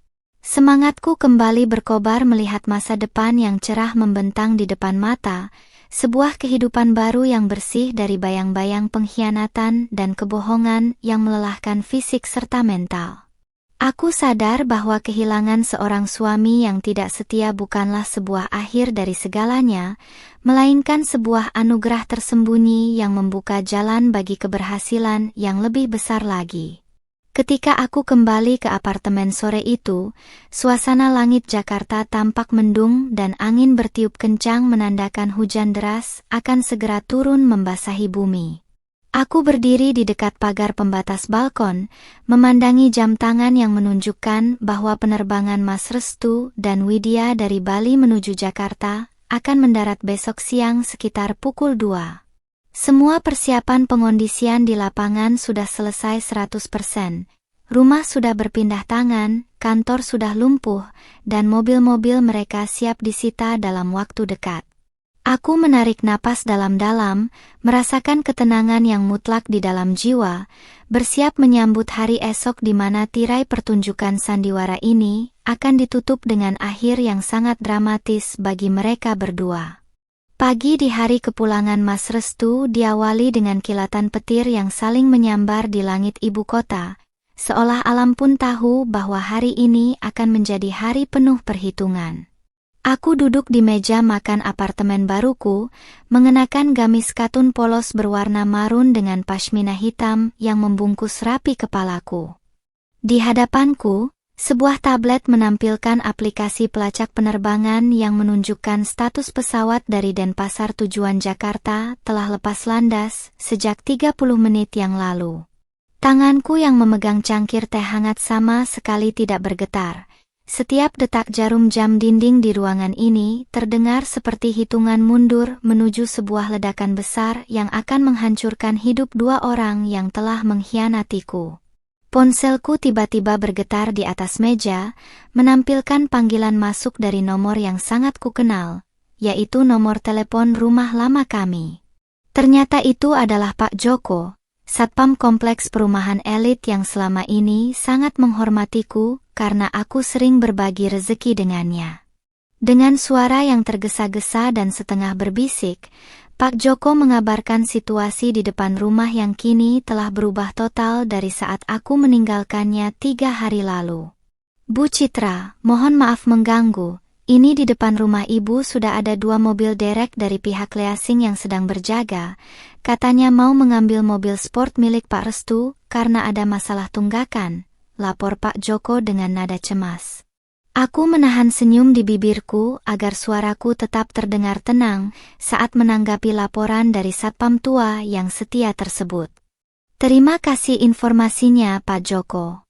Semangatku kembali berkobar melihat masa depan yang cerah membentang di depan mata, sebuah kehidupan baru yang bersih dari bayang-bayang pengkhianatan dan kebohongan yang melelahkan fisik serta mental. Aku sadar bahwa kehilangan seorang suami yang tidak setia bukanlah sebuah akhir dari segalanya, melainkan sebuah anugerah tersembunyi yang membuka jalan bagi keberhasilan yang lebih besar lagi. Ketika aku kembali ke apartemen sore itu, suasana langit Jakarta tampak mendung dan angin bertiup kencang menandakan hujan deras akan segera turun membasahi bumi. Aku berdiri di dekat pagar pembatas balkon, memandangi jam tangan yang menunjukkan bahwa penerbangan Mas Restu dan Widya dari Bali menuju Jakarta akan mendarat besok siang sekitar pukul 2. Semua persiapan pengondisian di lapangan sudah selesai 100%. Rumah sudah berpindah tangan, kantor sudah lumpuh, dan mobil-mobil mereka siap disita dalam waktu dekat. Aku menarik napas dalam-dalam, merasakan ketenangan yang mutlak di dalam jiwa, bersiap menyambut hari esok di mana tirai pertunjukan sandiwara ini akan ditutup dengan akhir yang sangat dramatis bagi mereka berdua. Pagi di hari kepulangan Mas Restu diawali dengan kilatan petir yang saling menyambar di langit ibu kota, seolah alam pun tahu bahwa hari ini akan menjadi hari penuh perhitungan. Aku duduk di meja makan apartemen baruku, mengenakan gamis katun polos berwarna marun dengan pashmina hitam yang membungkus rapi kepalaku. Di hadapanku, sebuah tablet menampilkan aplikasi pelacak penerbangan yang menunjukkan status pesawat dari Denpasar tujuan Jakarta telah lepas landas sejak 30 menit yang lalu. Tanganku yang memegang cangkir teh hangat sama sekali tidak bergetar. Setiap detak jarum jam dinding di ruangan ini terdengar seperti hitungan mundur menuju sebuah ledakan besar yang akan menghancurkan hidup dua orang yang telah mengkhianatiku. Ponselku tiba-tiba bergetar di atas meja, menampilkan panggilan masuk dari nomor yang sangat kukenal, yaitu nomor telepon rumah lama kami. Ternyata itu adalah Pak Joko, Satpam kompleks perumahan elit yang selama ini sangat menghormatiku karena aku sering berbagi rezeki dengannya. Dengan suara yang tergesa-gesa dan setengah berbisik, Pak Joko mengabarkan situasi di depan rumah yang kini telah berubah total dari saat aku meninggalkannya 3 hari lalu. Bu Citra, mohon maaf mengganggu. Ini di depan rumah ibu sudah ada 2 mobil derek dari pihak leasing yang sedang berjaga. Katanya mau mengambil mobil sport milik Pak Restu karena ada masalah tunggakan, lapor Pak Joko dengan nada cemas. Aku menahan senyum di bibirku agar suaraku tetap terdengar tenang saat menanggapi laporan dari satpam tua yang setia tersebut. Terima kasih informasinya Pak Joko.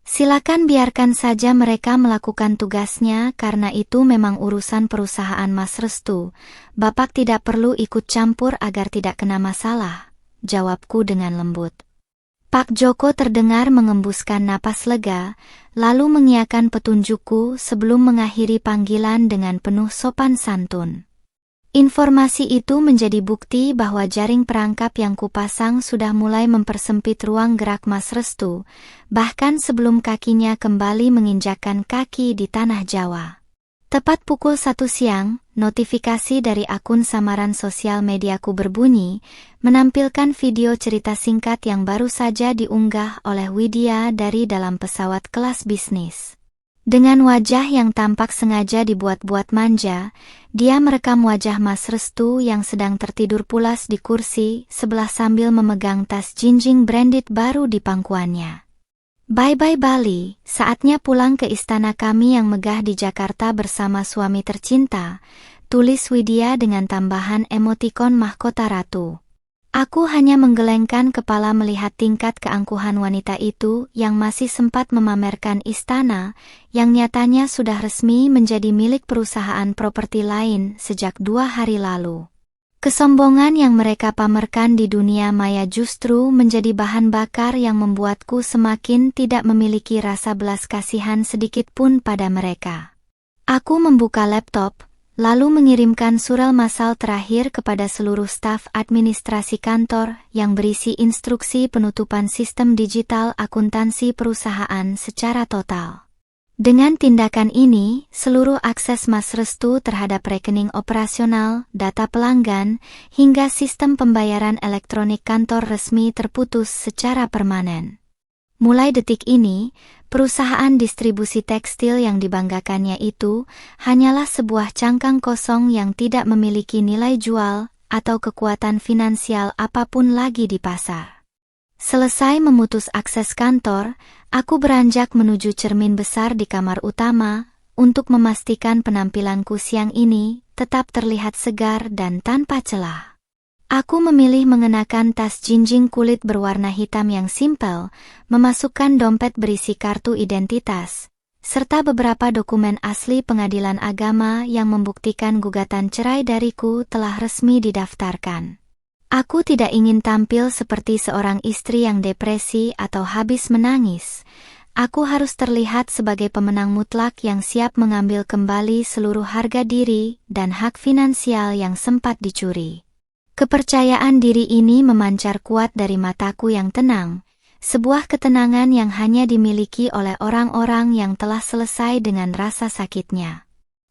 Silakan biarkan saja mereka melakukan tugasnya karena itu memang urusan perusahaan Mas Restu. Bapak tidak perlu ikut campur agar tidak kena masalah, jawabku dengan lembut. Pak Joko terdengar mengembuskan napas lega, lalu mengiyakan petunjukku sebelum mengakhiri panggilan dengan penuh sopan santun. Informasi itu menjadi bukti bahwa jaring perangkap yang kupasang sudah mulai mempersempit ruang gerak Mas Restu, bahkan sebelum kakinya kembali menginjakkan kaki di tanah Jawa. Tepat pukul 1 siang, notifikasi dari akun samaran sosial mediaku berbunyi, menampilkan video cerita singkat yang baru saja diunggah oleh Widya dari dalam pesawat kelas bisnis. Dengan wajah yang tampak sengaja dibuat-buat manja, dia merekam wajah Mas Restu yang sedang tertidur pulas di kursi sebelah sambil memegang tas jinjing branded baru di pangkuannya. Bye-bye Bali, saatnya pulang ke istana kami yang megah di Jakarta bersama suami tercinta, tulis Widya dengan tambahan emotikon mahkota ratu. Aku hanya menggelengkan kepala melihat tingkat keangkuhan wanita itu yang masih sempat memamerkan istana, yang nyatanya sudah resmi menjadi milik perusahaan properti lain sejak 2 hari lalu. Kesombongan yang mereka pamerkan di dunia maya justru menjadi bahan bakar yang membuatku semakin tidak memiliki rasa belas kasihan sedikit pun pada mereka. Aku membuka laptop, lalu mengirimkan surel massal terakhir kepada seluruh staf administrasi kantor yang berisi instruksi penutupan sistem digital akuntansi perusahaan secara total. Dengan tindakan ini, seluruh akses Mas Restu terhadap rekening operasional, data pelanggan, hingga sistem pembayaran elektronik kantor resmi terputus secara permanen. Mulai detik ini, perusahaan distribusi tekstil yang dibanggakannya itu hanyalah sebuah cangkang kosong yang tidak memiliki nilai jual atau kekuatan finansial apapun lagi di pasar. Selesai memutus akses kantor, aku beranjak menuju cermin besar di kamar utama untuk memastikan penampilanku siang ini tetap terlihat segar dan tanpa celah. Aku memilih mengenakan tas jinjing kulit berwarna hitam yang simpel, memasukkan dompet berisi kartu identitas, serta beberapa dokumen asli pengadilan agama yang membuktikan gugatan cerai dariku telah resmi didaftarkan. Aku tidak ingin tampil seperti seorang istri yang depresi atau habis menangis. Aku harus terlihat sebagai pemenang mutlak yang siap mengambil kembali seluruh harga diri dan hak finansial yang sempat dicuri. Kepercayaan diri ini memancar kuat dari mataku yang tenang, sebuah ketenangan yang hanya dimiliki oleh orang-orang yang telah selesai dengan rasa sakitnya.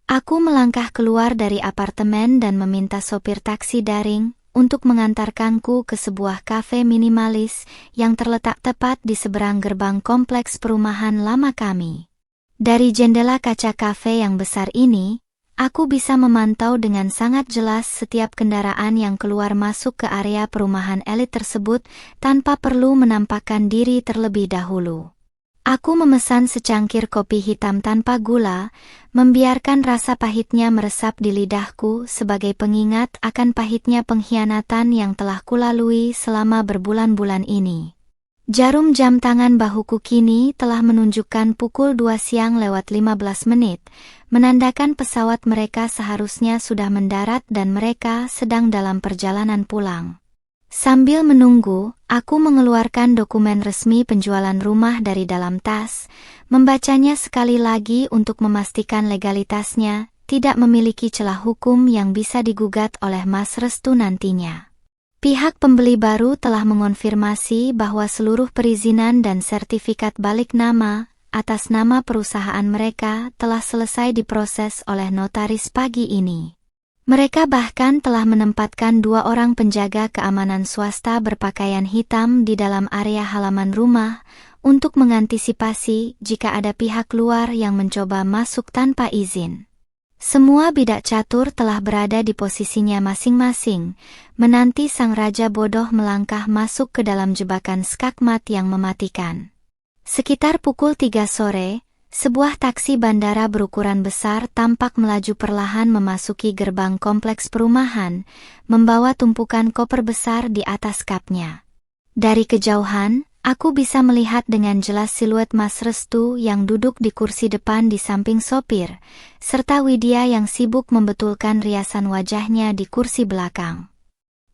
Aku melangkah keluar dari apartemen dan meminta sopir taksi daring untuk mengantarkanku ke sebuah kafe minimalis yang terletak tepat di seberang gerbang kompleks perumahan lama kami. Dari jendela kaca kafe yang besar ini, aku bisa memantau dengan sangat jelas setiap kendaraan yang keluar masuk ke area perumahan elit tersebut tanpa perlu menampakkan diri terlebih dahulu. Aku memesan secangkir kopi hitam tanpa gula, membiarkan rasa pahitnya meresap di lidahku sebagai pengingat akan pahitnya pengkhianatan yang telah kulalui selama berbulan-bulan ini. Jarum jam tangan bahuku kini telah menunjukkan pukul 2 siang lewat 15 menit, menandakan pesawat mereka seharusnya sudah mendarat dan mereka sedang dalam perjalanan pulang. Sambil menunggu, aku mengeluarkan dokumen resmi penjualan rumah dari dalam tas, membacanya sekali lagi untuk memastikan legalitasnya tidak memiliki celah hukum yang bisa digugat oleh Mas Restu nantinya. Pihak pembeli baru telah mengonfirmasi bahwa seluruh perizinan dan sertifikat balik nama atas nama perusahaan mereka telah selesai diproses oleh notaris pagi ini. Mereka bahkan telah menempatkan 2 orang penjaga keamanan swasta berpakaian hitam di dalam area halaman rumah untuk mengantisipasi jika ada pihak luar yang mencoba masuk tanpa izin. Semua bidak catur telah berada di posisinya masing-masing, menanti sang raja bodoh melangkah masuk ke dalam jebakan skakmat yang mematikan. Sekitar pukul 3 sore, sebuah taksi bandara berukuran besar tampak melaju perlahan memasuki gerbang kompleks perumahan, membawa tumpukan koper besar di atas kapnya. Dari kejauhan, aku bisa melihat dengan jelas siluet Mas Restu yang duduk di kursi depan di samping sopir, serta Widya yang sibuk membetulkan riasan wajahnya di kursi belakang.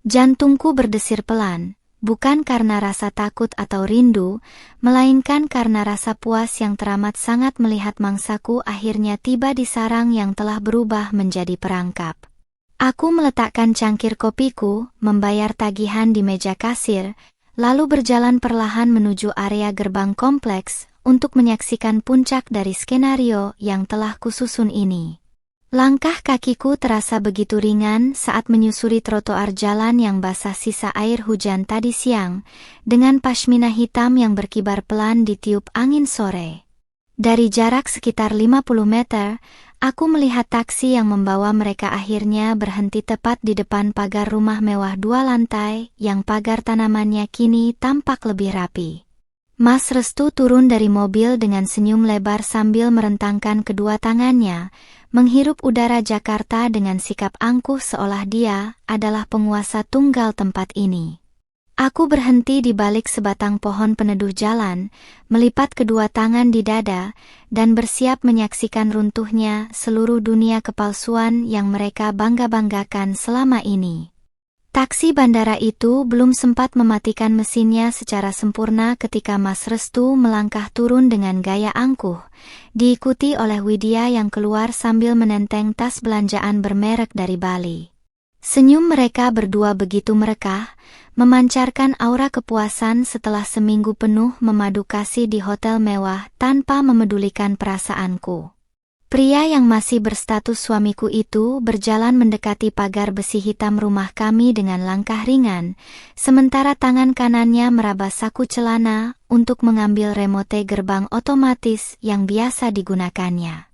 Jantungku berdesir pelan. Bukan karena rasa takut atau rindu, melainkan karena rasa puas yang teramat sangat melihat mangsaku akhirnya tiba di sarang yang telah berubah menjadi perangkap. Aku meletakkan cangkir kopiku, membayar tagihan di meja kasir, lalu berjalan perlahan menuju area gerbang kompleks untuk menyaksikan puncak dari skenario yang telah kususun ini. Langkah kakiku terasa begitu ringan saat menyusuri trotoar jalan yang basah sisa air hujan tadi siang, dengan pashmina hitam yang berkibar pelan ditiup angin sore. Dari jarak sekitar 50 meter, aku melihat taksi yang membawa mereka akhirnya berhenti tepat di depan pagar rumah mewah 2 lantai yang pagar tanamannya kini tampak lebih rapi. Mas Restu turun dari mobil dengan senyum lebar sambil merentangkan kedua tangannya, menghirup udara Jakarta dengan sikap angkuh seolah dia adalah penguasa tunggal tempat ini. Aku berhenti di balik sebatang pohon peneduh jalan, melipat kedua tangan di dada, dan bersiap menyaksikan runtuhnya seluruh dunia kepalsuan yang mereka bangga-banggakan selama ini. Taksi bandara itu belum sempat mematikan mesinnya secara sempurna ketika Mas Restu melangkah turun dengan gaya angkuh, diikuti oleh Widya yang keluar sambil menenteng tas belanjaan bermerek dari Bali. Senyum mereka berdua begitu merekah, memancarkan aura kepuasan setelah seminggu penuh memadu kasih di hotel mewah tanpa memedulikan perasaanku. Pria yang masih berstatus suamiku itu berjalan mendekati pagar besi hitam rumah kami dengan langkah ringan, sementara tangan kanannya meraba saku celana untuk mengambil remote gerbang otomatis yang biasa digunakannya.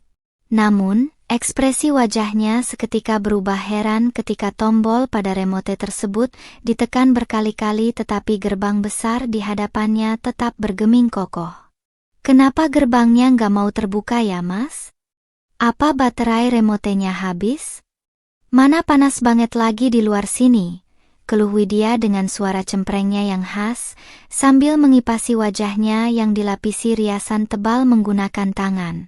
Namun, ekspresi wajahnya seketika berubah heran ketika tombol pada remote tersebut ditekan berkali-kali tetapi gerbang besar di hadapannya tetap bergeming kokoh. "Kenapa gerbangnya nggak mau terbuka ya, Mas? Apa baterai remotenya habis? Mana panas banget lagi di luar sini," keluh Widya dengan suara cemprengnya yang khas, sambil mengipasi wajahnya yang dilapisi riasan tebal menggunakan tangan.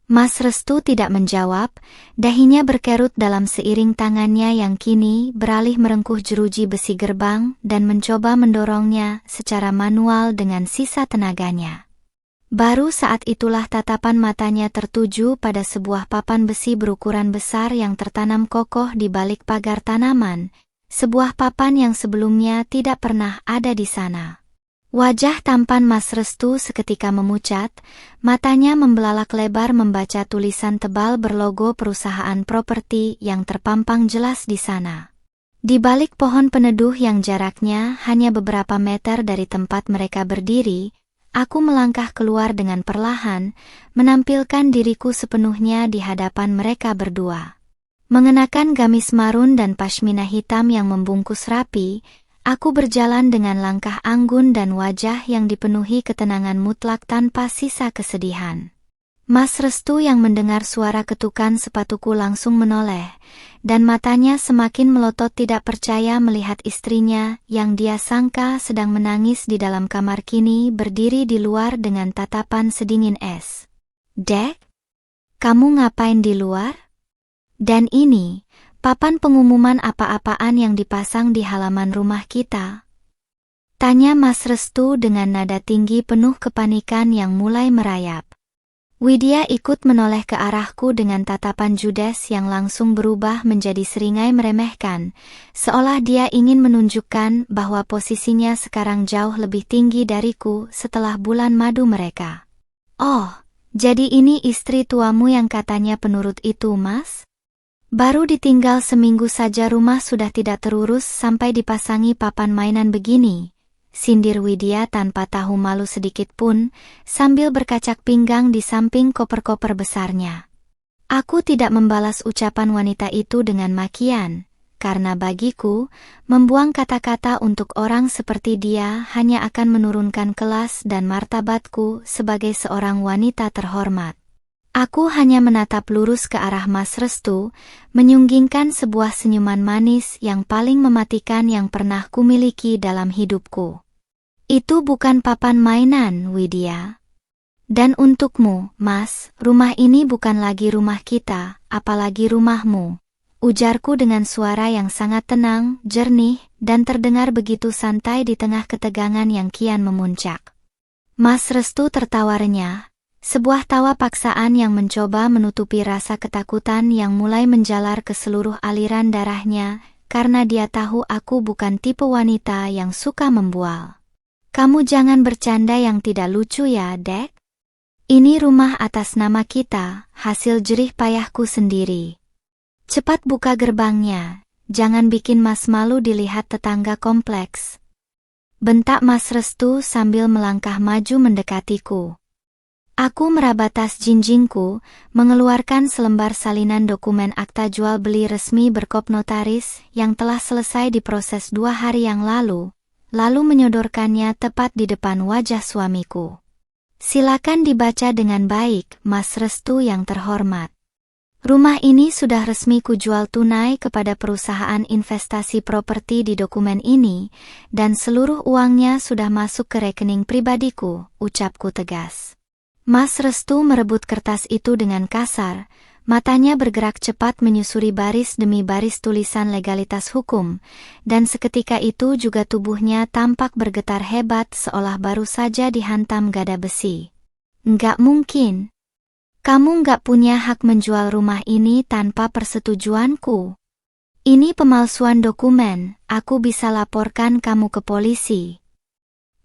Mas Restu tidak menjawab, dahinya berkerut dalam seiring tangannya yang kini beralih merengkuh jeruji besi gerbang dan mencoba mendorongnya secara manual dengan sisa tenaganya. Baru saat itulah tatapan matanya tertuju pada sebuah papan besi berukuran besar yang tertanam kokoh di balik pagar tanaman, sebuah papan yang sebelumnya tidak pernah ada di sana. Wajah tampan Mas Restu seketika memucat, matanya membelalak lebar membaca tulisan tebal berlogo perusahaan properti yang terpampang jelas di sana. Di balik pohon peneduh yang jaraknya hanya beberapa meter dari tempat mereka berdiri, aku melangkah keluar dengan perlahan, menampilkan diriku sepenuhnya di hadapan mereka berdua. Mengenakan gamis marun dan pashmina hitam yang membungkus rapi, aku berjalan dengan langkah anggun dan wajah yang dipenuhi ketenangan mutlak tanpa sisa kesedihan. Mas Restu yang mendengar suara ketukan sepatuku langsung menoleh, dan matanya semakin melotot tidak percaya melihat istrinya yang dia sangka sedang menangis di dalam kamar kini berdiri di luar dengan tatapan sedingin es. "Dek, kamu ngapain di luar? Dan ini, papan pengumuman apa-apaan yang dipasang di halaman rumah kita?" tanya Mas Restu dengan nada tinggi penuh kepanikan yang mulai merayap. Widya ikut menoleh ke arahku dengan tatapan judes yang langsung berubah menjadi seringai meremehkan, seolah dia ingin menunjukkan bahwa posisinya sekarang jauh lebih tinggi dariku setelah bulan madu mereka. "Oh, jadi ini istri tuamu yang katanya penurut itu, Mas? Baru ditinggal seminggu saja rumah sudah tidak terurus sampai dipasangi papan mainan begini," sindir Widya tanpa tahu malu sedikit pun, sambil berkacak pinggang di samping koper-koper besarnya. Aku tidak membalas ucapan wanita itu dengan makian, karena bagiku, membuang kata-kata untuk orang seperti dia hanya akan menurunkan kelas dan martabatku sebagai seorang wanita terhormat. Aku hanya menatap lurus ke arah Mas Restu, menyunggingkan sebuah senyuman manis yang paling mematikan yang pernah kumiliki dalam hidupku. "Itu bukan papan mainan, Widya. Dan untukmu, Mas, rumah ini bukan lagi rumah kita, apalagi rumahmu," ujarku dengan suara yang sangat tenang, jernih, dan terdengar begitu santai di tengah ketegangan yang kian memuncak. Mas Restu tertawa renyah. Sebuah tawa paksaan yang mencoba menutupi rasa ketakutan yang mulai menjalar ke seluruh aliran darahnya, karena dia tahu aku bukan tipe wanita yang suka membual. "Kamu jangan bercanda yang tidak lucu ya, Dek. Ini rumah atas nama kita, hasil jerih payahku sendiri. Cepat buka gerbangnya, jangan bikin Mas malu dilihat tetangga kompleks," bentak Mas Restu sambil melangkah maju mendekatiku. Aku meraba tas jinjingku, mengeluarkan selembar salinan dokumen akta jual beli resmi berkop notaris yang telah selesai diproses 2 hari yang lalu menyodorkannya tepat di depan wajah suamiku. "Silakan dibaca dengan baik, Mas Restu yang terhormat. Rumah ini sudah resmi kujual tunai kepada perusahaan investasi properti di dokumen ini, dan seluruh uangnya sudah masuk ke rekening pribadiku," ucapku tegas. Mas Restu merebut kertas itu dengan kasar, matanya bergerak cepat menyusuri baris demi baris tulisan legalitas hukum, dan seketika itu juga tubuhnya tampak bergetar hebat seolah baru saja dihantam gada besi. "Nggak mungkin. Kamu nggak punya hak menjual rumah ini tanpa persetujuanku. Ini pemalsuan dokumen, aku bisa laporkan kamu ke polisi."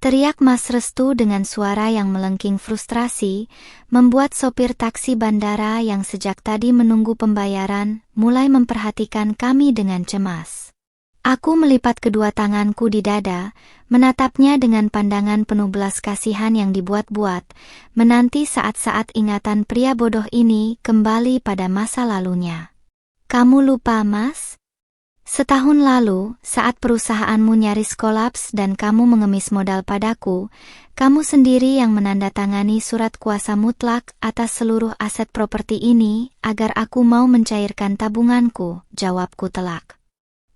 Teriak Mas Restu dengan suara yang melengking frustrasi, membuat sopir taksi bandara yang sejak tadi menunggu pembayaran, mulai memperhatikan kami dengan cemas. Aku melipat kedua tanganku di dada, menatapnya dengan pandangan penuh belas kasihan yang dibuat-buat, menanti saat-saat ingatan pria bodoh ini kembali pada masa lalunya. Kamu lupa, Mas? Setahun lalu, saat perusahaanmu nyaris kolaps dan kamu mengemis modal padaku, kamu sendiri yang menandatangani surat kuasa mutlak atas seluruh aset properti ini agar aku mau mencairkan tabunganku, jawabku telak.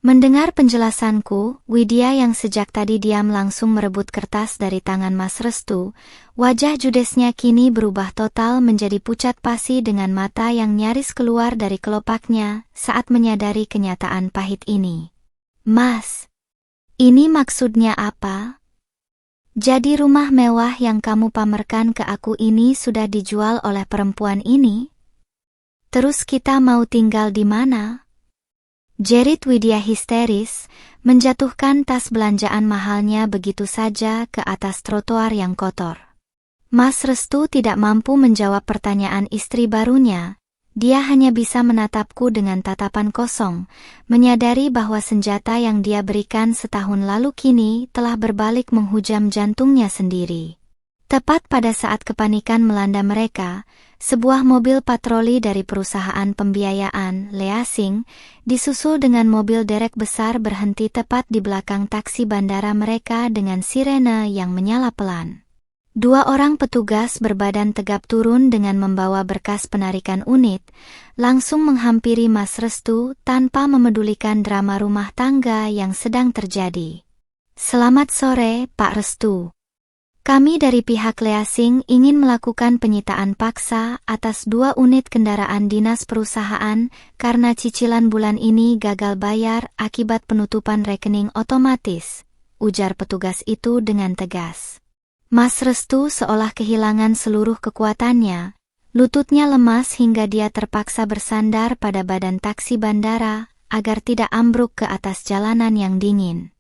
Mendengar penjelasanku, Widya yang sejak tadi diam langsung merebut kertas dari tangan Mas Restu. Wajah judesnya kini berubah total menjadi pucat pasi dengan mata yang nyaris keluar dari kelopaknya saat menyadari kenyataan pahit ini. Mas, ini maksudnya apa? Jadi rumah mewah yang kamu pamerkan ke aku ini sudah dijual oleh perempuan ini? Terus kita mau tinggal di mana? Jerit Widya histeris, menjatuhkan tas belanjaan mahalnya begitu saja ke atas trotoar yang kotor. Mas Restu tidak mampu menjawab pertanyaan istri barunya. Dia hanya bisa menatapku dengan tatapan kosong, menyadari bahwa senjata yang dia berikan setahun lalu kini telah berbalik menghujam jantungnya sendiri. Tepat pada saat kepanikan melanda mereka, sebuah mobil patroli dari perusahaan pembiayaan leasing, disusul dengan mobil derek besar berhenti tepat di belakang taksi bandara mereka dengan sirene yang menyala pelan. Dua orang petugas berbadan tegap turun dengan membawa berkas penarikan unit, langsung menghampiri Mas Restu tanpa memedulikan drama rumah tangga yang sedang terjadi. Selamat sore, Pak Restu. Kami dari pihak leasing ingin melakukan penyitaan paksa atas 2 unit kendaraan dinas perusahaan karena cicilan bulan ini gagal bayar akibat penutupan rekening otomatis, ujar petugas itu dengan tegas. Mas Restu seolah kehilangan seluruh kekuatannya, lututnya lemas hingga dia terpaksa bersandar pada badan taksi bandara agar tidak ambruk ke atas jalanan yang dingin.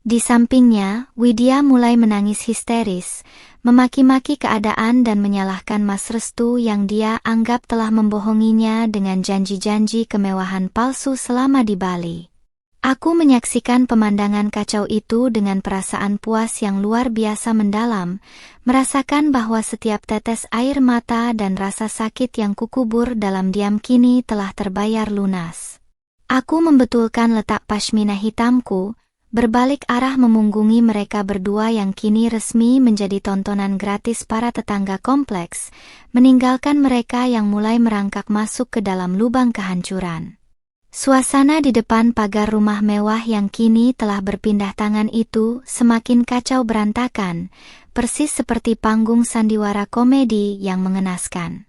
Di sampingnya, Widya mulai menangis histeris, memaki-maki keadaan dan menyalahkan Mas Restu yang dia anggap telah membohonginya dengan janji-janji kemewahan palsu selama di Bali. Aku menyaksikan pemandangan kacau itu dengan perasaan puas yang luar biasa mendalam, merasakan bahwa setiap tetes air mata dan rasa sakit yang kukubur dalam diam kini telah terbayar lunas. Aku membetulkan letak pashmina hitamku, berbalik arah memunggungi mereka berdua yang kini resmi menjadi tontonan gratis para tetangga kompleks, meninggalkan mereka yang mulai merangkak masuk ke dalam lubang kehancuran. Suasana di depan pagar rumah mewah yang kini telah berpindah tangan itu semakin kacau berantakan, persis seperti panggung sandiwara komedi yang mengenaskan.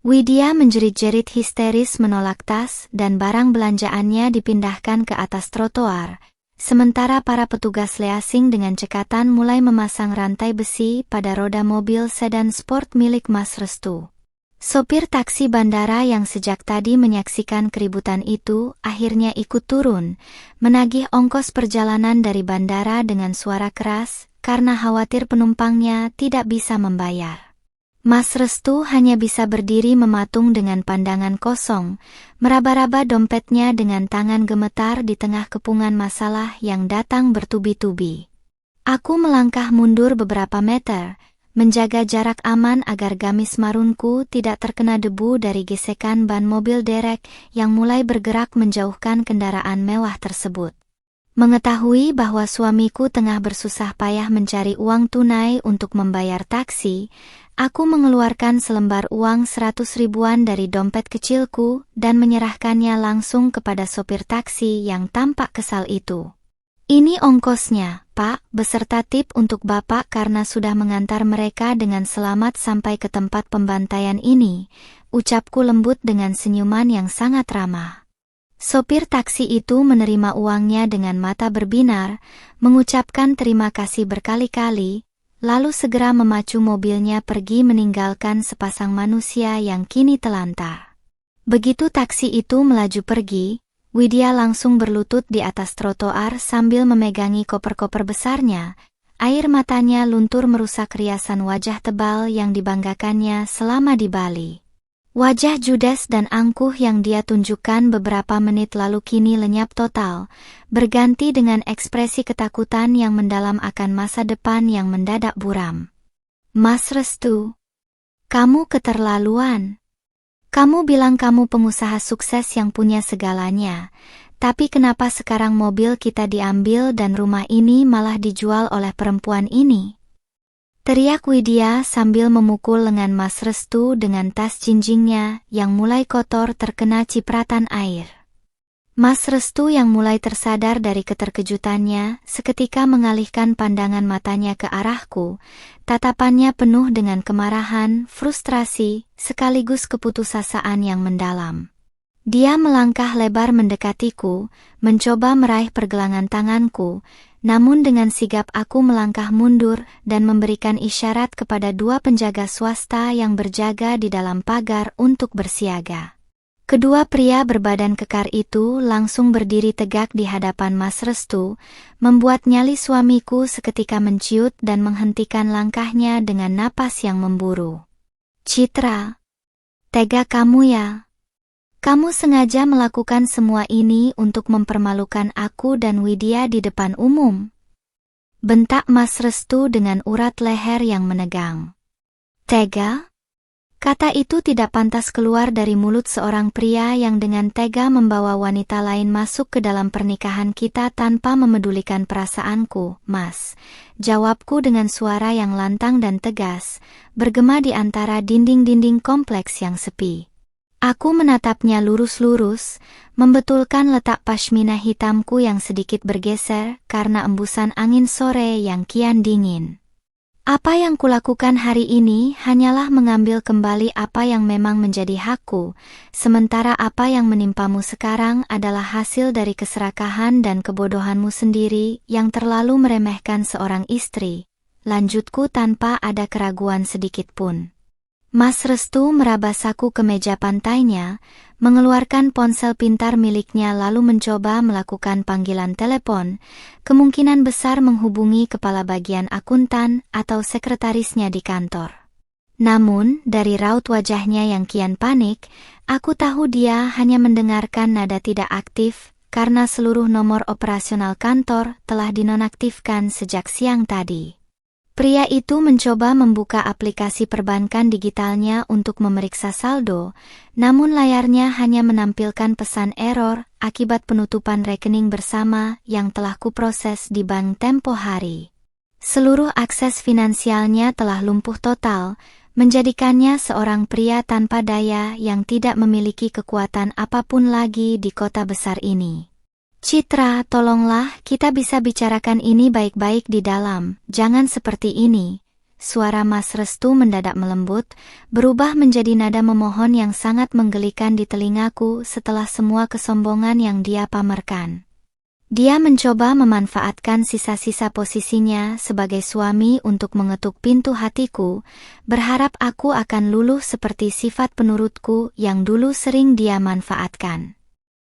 Widya menjerit-jerit histeris menolak tas dan barang belanjaannya dipindahkan ke atas trotoar, sementara para petugas leasing dengan cekatan mulai memasang rantai besi pada roda mobil sedan sport milik Mas Restu. Sopir taksi bandara yang sejak tadi menyaksikan keributan itu akhirnya ikut turun, menagih ongkos perjalanan dari bandara dengan suara keras karena khawatir penumpangnya tidak bisa membayar. Mas Restu hanya bisa berdiri mematung dengan pandangan kosong, meraba-raba dompetnya dengan tangan gemetar di tengah kepungan masalah yang datang bertubi-tubi. Aku melangkah mundur beberapa meter, menjaga jarak aman agar gamis marunku tidak terkena debu dari gesekan ban mobil derek yang mulai bergerak menjauhkan kendaraan mewah tersebut. Mengetahui bahwa suamiku tengah bersusah payah mencari uang tunai untuk membayar taksi, aku mengeluarkan selembar uang 100 ribuan dari dompet kecilku dan menyerahkannya langsung kepada sopir taksi yang tampak kesal itu. Ini ongkosnya, Pak, beserta tip untuk Bapak karena sudah mengantar mereka dengan selamat sampai ke tempat pembantaian ini, ucapku lembut dengan senyuman yang sangat ramah. Sopir taksi itu menerima uangnya dengan mata berbinar, mengucapkan terima kasih berkali-kali, lalu segera memacu mobilnya pergi meninggalkan sepasang manusia yang kini telantar. Begitu taksi itu melaju pergi, Widya langsung berlutut di atas trotoar sambil memegangi koper-koper besarnya, Air matanya luntur merusak riasan wajah tebal yang dibanggakannya selama di Bali. Wajah judes dan angkuh yang dia tunjukkan beberapa menit lalu kini lenyap total, berganti dengan ekspresi ketakutan yang mendalam akan masa depan yang mendadak buram. Mas Restu, kamu keterlaluan. Kamu bilang kamu pengusaha sukses yang punya segalanya. Tapi kenapa sekarang mobil kita diambil dan rumah ini malah dijual oleh perempuan ini? Teriak Widya sambil memukul lengan Mas Restu dengan tas jinjingnya yang mulai kotor terkena cipratan air. Mas Restu yang mulai tersadar dari keterkejutannya seketika mengalihkan pandangan matanya ke arahku, tatapannya penuh dengan kemarahan, frustrasi, sekaligus keputusasaan yang mendalam. Dia melangkah lebar mendekatiku, mencoba meraih pergelangan tanganku, namun dengan sigap aku melangkah mundur dan memberikan isyarat kepada dua penjaga swasta yang berjaga di dalam pagar untuk bersiaga. Kedua pria berbadan kekar itu langsung berdiri tegak di hadapan Mas Restu, membuat nyali suamiku seketika menciut dan menghentikan langkahnya dengan napas yang memburu. Citra, tega kamu ya? Kamu sengaja melakukan semua ini untuk mempermalukan aku dan Widya di depan umum. Bentak Mas Restu dengan urat leher yang menegang. Tega? Kata itu tidak pantas keluar dari mulut seorang pria yang dengan tega membawa wanita lain masuk ke dalam pernikahan kita tanpa memedulikan perasaanku, Mas. Jawabku dengan suara yang lantang dan tegas, bergema di antara dinding-dinding kompleks yang sepi. Aku menatapnya lurus-lurus, membetulkan letak pashmina hitamku yang sedikit bergeser karena embusan angin sore yang kian dingin. Apa yang kulakukan hari ini hanyalah mengambil kembali apa yang memang menjadi hakku, sementara apa yang menimpamu sekarang adalah hasil dari keserakahan dan kebodohanmu sendiri yang terlalu meremehkan seorang istri. Lanjutku tanpa ada keraguan sedikit pun. Mas Restu meraba saku ke meja pantainya, mengeluarkan ponsel pintar miliknya lalu mencoba melakukan panggilan telepon, kemungkinan besar menghubungi kepala bagian akuntan atau sekretarisnya di kantor. Namun, dari raut wajahnya yang kian panik, aku tahu dia hanya mendengarkan nada tidak aktif, karena seluruh nomor operasional kantor telah dinonaktifkan sejak siang tadi. Pria itu mencoba membuka aplikasi perbankan digitalnya untuk memeriksa saldo, namun layarnya hanya menampilkan pesan error akibat penutupan rekening bersama yang telah kuproses di bank tempo hari. Seluruh akses finansialnya telah lumpuh total, menjadikannya seorang pria tanpa daya yang tidak memiliki kekuatan apapun lagi di kota besar ini. Citra, tolonglah, kita bisa bicarakan ini baik-baik di dalam, jangan seperti ini. Suara Mas Restu mendadak melembut, berubah menjadi nada memohon yang sangat menggelikan di telingaku setelah semua kesombongan yang dia pamerkan. Dia mencoba memanfaatkan sisa-sisa posisinya sebagai suami untuk mengetuk pintu hatiku, berharap aku akan luluh seperti sifat penurutku yang dulu sering dia manfaatkan.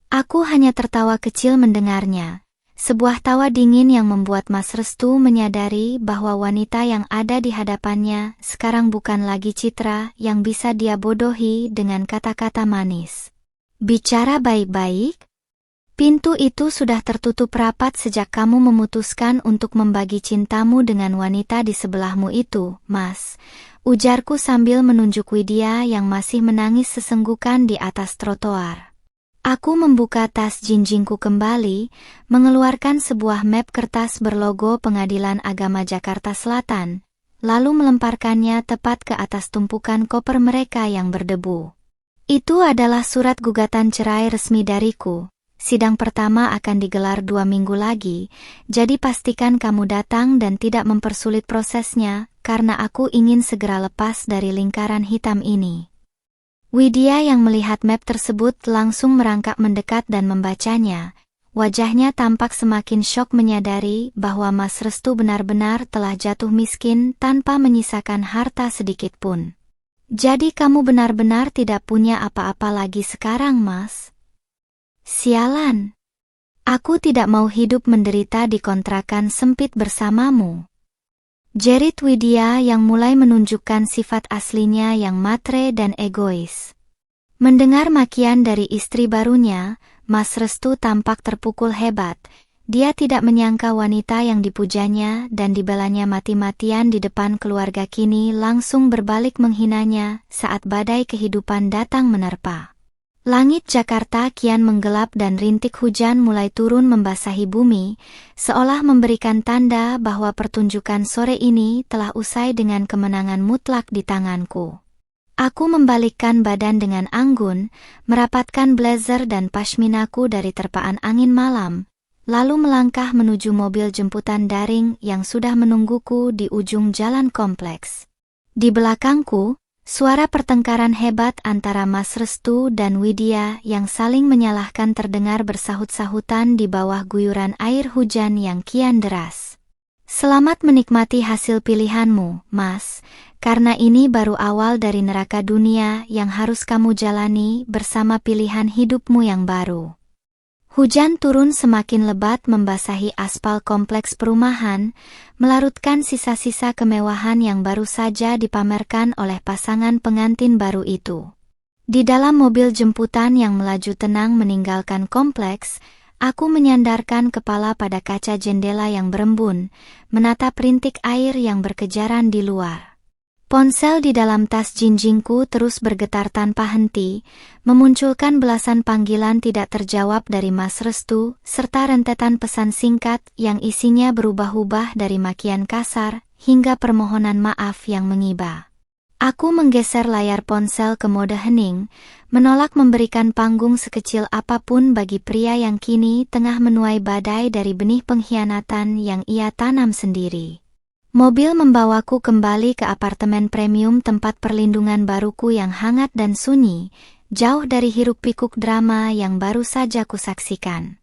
Aku hanya tertawa kecil mendengarnya, sebuah tawa dingin yang membuat Mas Restu menyadari bahwa wanita yang ada di hadapannya sekarang bukan lagi Citra yang bisa dia bodohi dengan kata-kata manis. Bicara baik-baik? Pintu itu sudah tertutup rapat sejak kamu memutuskan untuk membagi cintamu dengan wanita di sebelahmu itu, Mas. Ujarku sambil menunjuk Widya yang masih menangis sesenggukan di atas trotoar. Aku membuka tas jinjingku kembali, mengeluarkan sebuah map kertas berlogo Pengadilan Agama Jakarta Selatan, lalu melemparkannya tepat ke atas tumpukan koper mereka yang berdebu. Itu adalah surat gugatan cerai resmi dariku. Sidang pertama akan digelar 2 minggu lagi, jadi pastikan kamu datang dan tidak mempersulit prosesnya, karena aku ingin segera lepas dari lingkaran hitam ini. Widya yang melihat map tersebut langsung merangkak mendekat dan membacanya. Wajahnya tampak semakin syok menyadari bahwa Mas Restu benar-benar telah jatuh miskin tanpa menyisakan harta sedikit pun. Jadi kamu benar-benar tidak punya apa-apa lagi sekarang, Mas? Sialan. Aku tidak mau hidup menderita di kontrakan sempit bersamamu. jerit Widya yang mulai menunjukkan sifat aslinya yang matre dan egois. Mendengar makian dari istri barunya, Mas Restu tampak terpukul hebat. Dia tidak menyangka wanita yang dipujanya dan dibelanya mati-matian di depan keluarga kini langsung berbalik menghinanya saat badai kehidupan datang menerpa. Langit Jakarta kian menggelap dan rintik hujan mulai turun membasahi bumi, seolah memberikan tanda bahwa pertunjukan sore ini telah usai dengan kemenangan mutlak di tanganku. Aku membalikkan badan dengan anggun, merapatkan blazer dan pashminaku dari terpaan angin malam, lalu melangkah menuju mobil jemputan daring yang sudah menungguku di ujung jalan kompleks. Di belakangku, suara pertengkaran hebat antara Mas Restu dan Widya yang saling menyalahkan terdengar bersahut-sahutan di bawah guyuran air hujan yang kian deras. Selamat menikmati hasil pilihanmu, Mas, karena ini baru awal dari neraka dunia yang harus kamu jalani bersama pilihan hidupmu yang baru. Hujan turun semakin lebat membasahi aspal kompleks perumahan, melarutkan sisa-sisa kemewahan yang baru saja dipamerkan oleh pasangan pengantin baru itu. Di dalam mobil jemputan yang melaju tenang meninggalkan kompleks, aku menyandarkan kepala pada kaca jendela yang berembun, menatap rintik air yang berkejaran di luar. Ponsel di dalam tas jinjingku terus bergetar tanpa henti, memunculkan belasan panggilan tidak terjawab dari Mas Restu, serta rentetan pesan singkat yang isinya berubah-ubah dari makian kasar hingga permohonan maaf yang mengiba. Aku menggeser layar ponsel ke mode hening, menolak memberikan panggung sekecil apapun bagi pria yang kini tengah menuai badai dari benih pengkhianatan yang ia tanam sendiri. Mobil membawaku kembali ke apartemen premium tempat perlindungan baruku yang hangat dan sunyi, jauh dari hiruk-pikuk drama yang baru saja kusaksikan.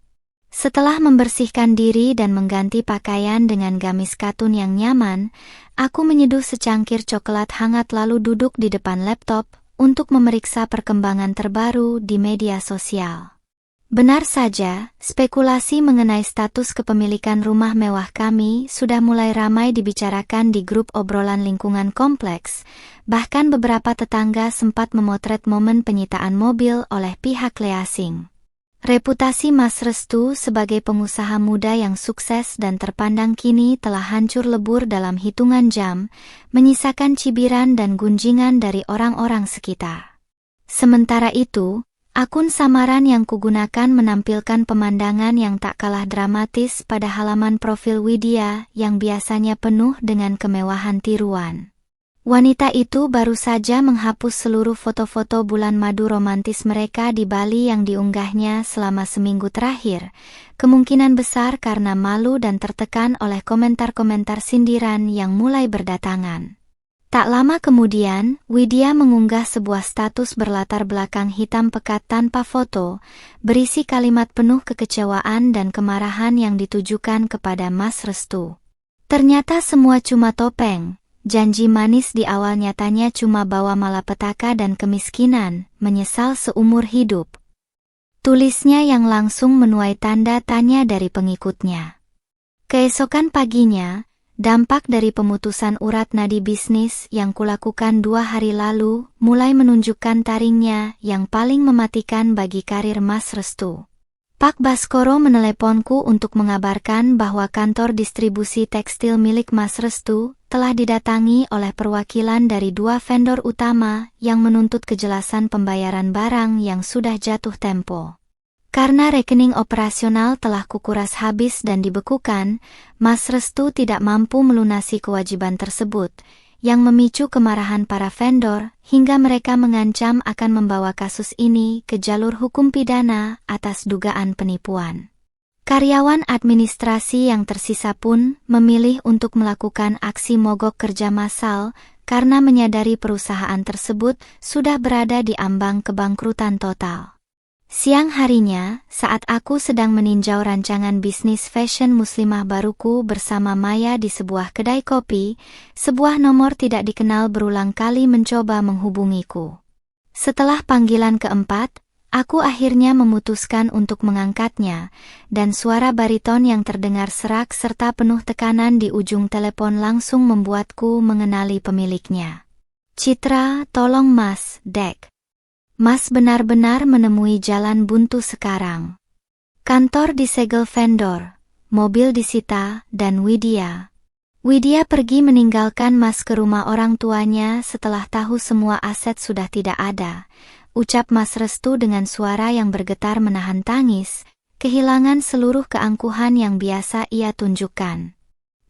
Setelah membersihkan diri dan mengganti pakaian dengan gamis katun yang nyaman, aku menyeduh secangkir coklat hangat lalu duduk di depan laptop untuk memeriksa perkembangan terbaru di media sosial. Benar saja, spekulasi mengenai status kepemilikan rumah mewah kami sudah mulai ramai dibicarakan di grup obrolan lingkungan kompleks, bahkan beberapa tetangga sempat memotret momen penyitaan mobil oleh pihak leasing. Reputasi Mas Restu sebagai pengusaha muda yang sukses dan terpandang kini telah hancur lebur dalam hitungan jam, menyisakan cibiran dan gunjingan dari orang-orang sekitar. Sementara itu, akun samaran yang kugunakan menampilkan pemandangan yang tak kalah dramatis pada halaman profil Widya yang biasanya penuh dengan kemewahan tiruan. Wanita itu baru saja menghapus seluruh foto-foto bulan madu romantis mereka di Bali yang diunggahnya selama seminggu terakhir, kemungkinan besar karena malu dan tertekan oleh komentar-komentar sindiran yang mulai berdatangan. Tak lama kemudian, Widya mengunggah sebuah status berlatar belakang hitam pekat tanpa foto, berisi kalimat penuh kekecewaan dan kemarahan yang ditujukan kepada Mas Restu. Ternyata semua cuma topeng, janji manis di awal nyatanya cuma bawa malapetaka dan kemiskinan, menyesal seumur hidup. Tulisnya yang langsung menuai tanda tanya dari pengikutnya. Keesokan paginya, dampak dari pemutusan urat nadi bisnis yang kulakukan 2 hari lalu mulai menunjukkan taringnya yang paling mematikan bagi karir Mas Restu. Pak Baskoro meneleponku untuk mengabarkan bahwa kantor distribusi tekstil milik Mas Restu telah didatangi oleh perwakilan dari 2 vendor utama yang menuntut kejelasan pembayaran barang yang sudah jatuh tempo. Karena rekening operasional telah kukuras habis dan dibekukan, Mas Restu tidak mampu melunasi kewajiban tersebut, yang memicu kemarahan para vendor hingga mereka mengancam akan membawa kasus ini ke jalur hukum pidana atas dugaan penipuan. Karyawan administrasi yang tersisa pun memilih untuk melakukan aksi mogok kerja massal karena menyadari perusahaan tersebut sudah berada di ambang kebangkrutan total. Siang harinya, saat aku sedang meninjau rancangan bisnis fashion muslimah baruku bersama Maya di sebuah kedai kopi, sebuah nomor tidak dikenal berulang kali mencoba menghubungiku. Setelah panggilan keempat, Aku akhirnya memutuskan untuk mengangkatnya, dan suara bariton yang terdengar serak serta penuh tekanan di ujung telepon langsung membuatku mengenali pemiliknya. "Citra, tolong Mas, Dek. Mas benar-benar menemui jalan buntu sekarang. Kantor disegel vendor, mobil disita, dan Widya pergi meninggalkan Mas ke rumah orang tuanya setelah tahu semua aset sudah tidak ada," ucap Mas Restu dengan suara yang bergetar menahan tangis, kehilangan seluruh keangkuhan yang biasa ia tunjukkan.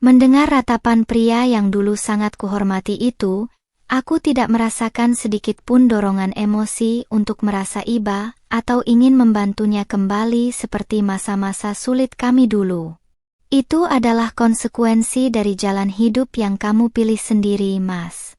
Mendengar ratapan pria yang dulu sangat kuhormati itu, aku tidak merasakan sedikit pun dorongan emosi untuk merasa iba atau ingin membantunya kembali seperti masa-masa sulit kami dulu. Itu adalah konsekuensi dari jalan hidup yang kamu pilih sendiri, Mas.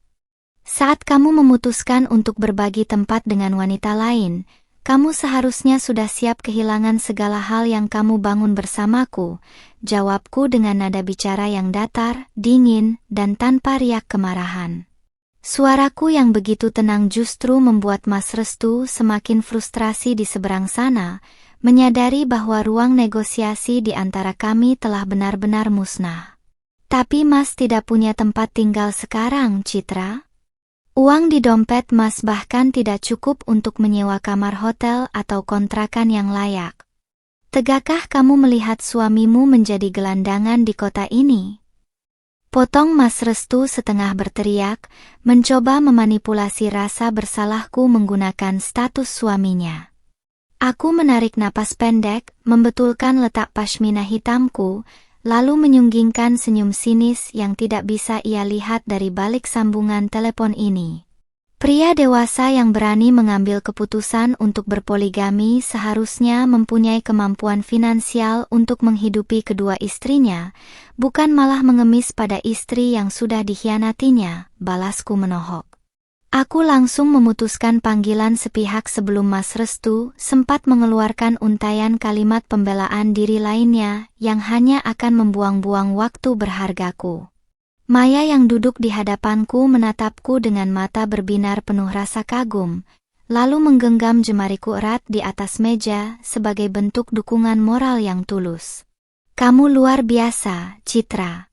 Saat kamu memutuskan untuk berbagi tempat dengan wanita lain, kamu seharusnya sudah siap kehilangan segala hal yang kamu bangun bersamaku, jawabku dengan nada bicara yang datar, dingin, dan tanpa riak kemarahan. Suaraku yang begitu tenang justru membuat Mas Restu semakin frustrasi di seberang sana, menyadari bahwa ruang negosiasi di antara kami telah benar-benar musnah. "Tapi Mas tidak punya tempat tinggal sekarang, Citra. Uang di dompet Mas bahkan tidak cukup untuk menyewa kamar hotel atau kontrakan yang layak. Tegakkah kamu melihat suamimu menjadi gelandangan di kota ini?" Potong Mas Restu setengah berteriak, mencoba memanipulasi rasa bersalahku menggunakan status suaminya. Aku menarik napas pendek, membetulkan letak pashmina hitamku, lalu menyunggingkan senyum sinis yang tidak bisa ia lihat dari balik sambungan telepon ini. Pria dewasa yang berani mengambil keputusan untuk berpoligami seharusnya mempunyai kemampuan finansial untuk menghidupi kedua istrinya, bukan malah mengemis pada istri yang sudah dikhianatinya, balasku menohok. Aku langsung memutuskan panggilan sepihak sebelum Mas Restu sempat mengeluarkan untayan kalimat pembelaan diri lainnya yang hanya akan membuang-buang waktu berhargaku. Maya yang duduk di hadapanku menatapku dengan mata berbinar penuh rasa kagum, lalu menggenggam jemariku erat di atas meja sebagai bentuk dukungan moral yang tulus. "Kamu luar biasa, Citra.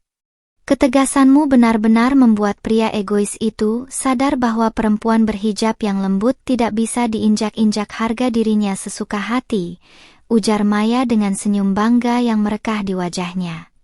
Ketegasanmu benar-benar membuat pria egois itu sadar bahwa perempuan berhijab yang lembut tidak bisa diinjak-injak harga dirinya sesuka hati," ujar Maya dengan senyum bangga yang merekah di wajahnya.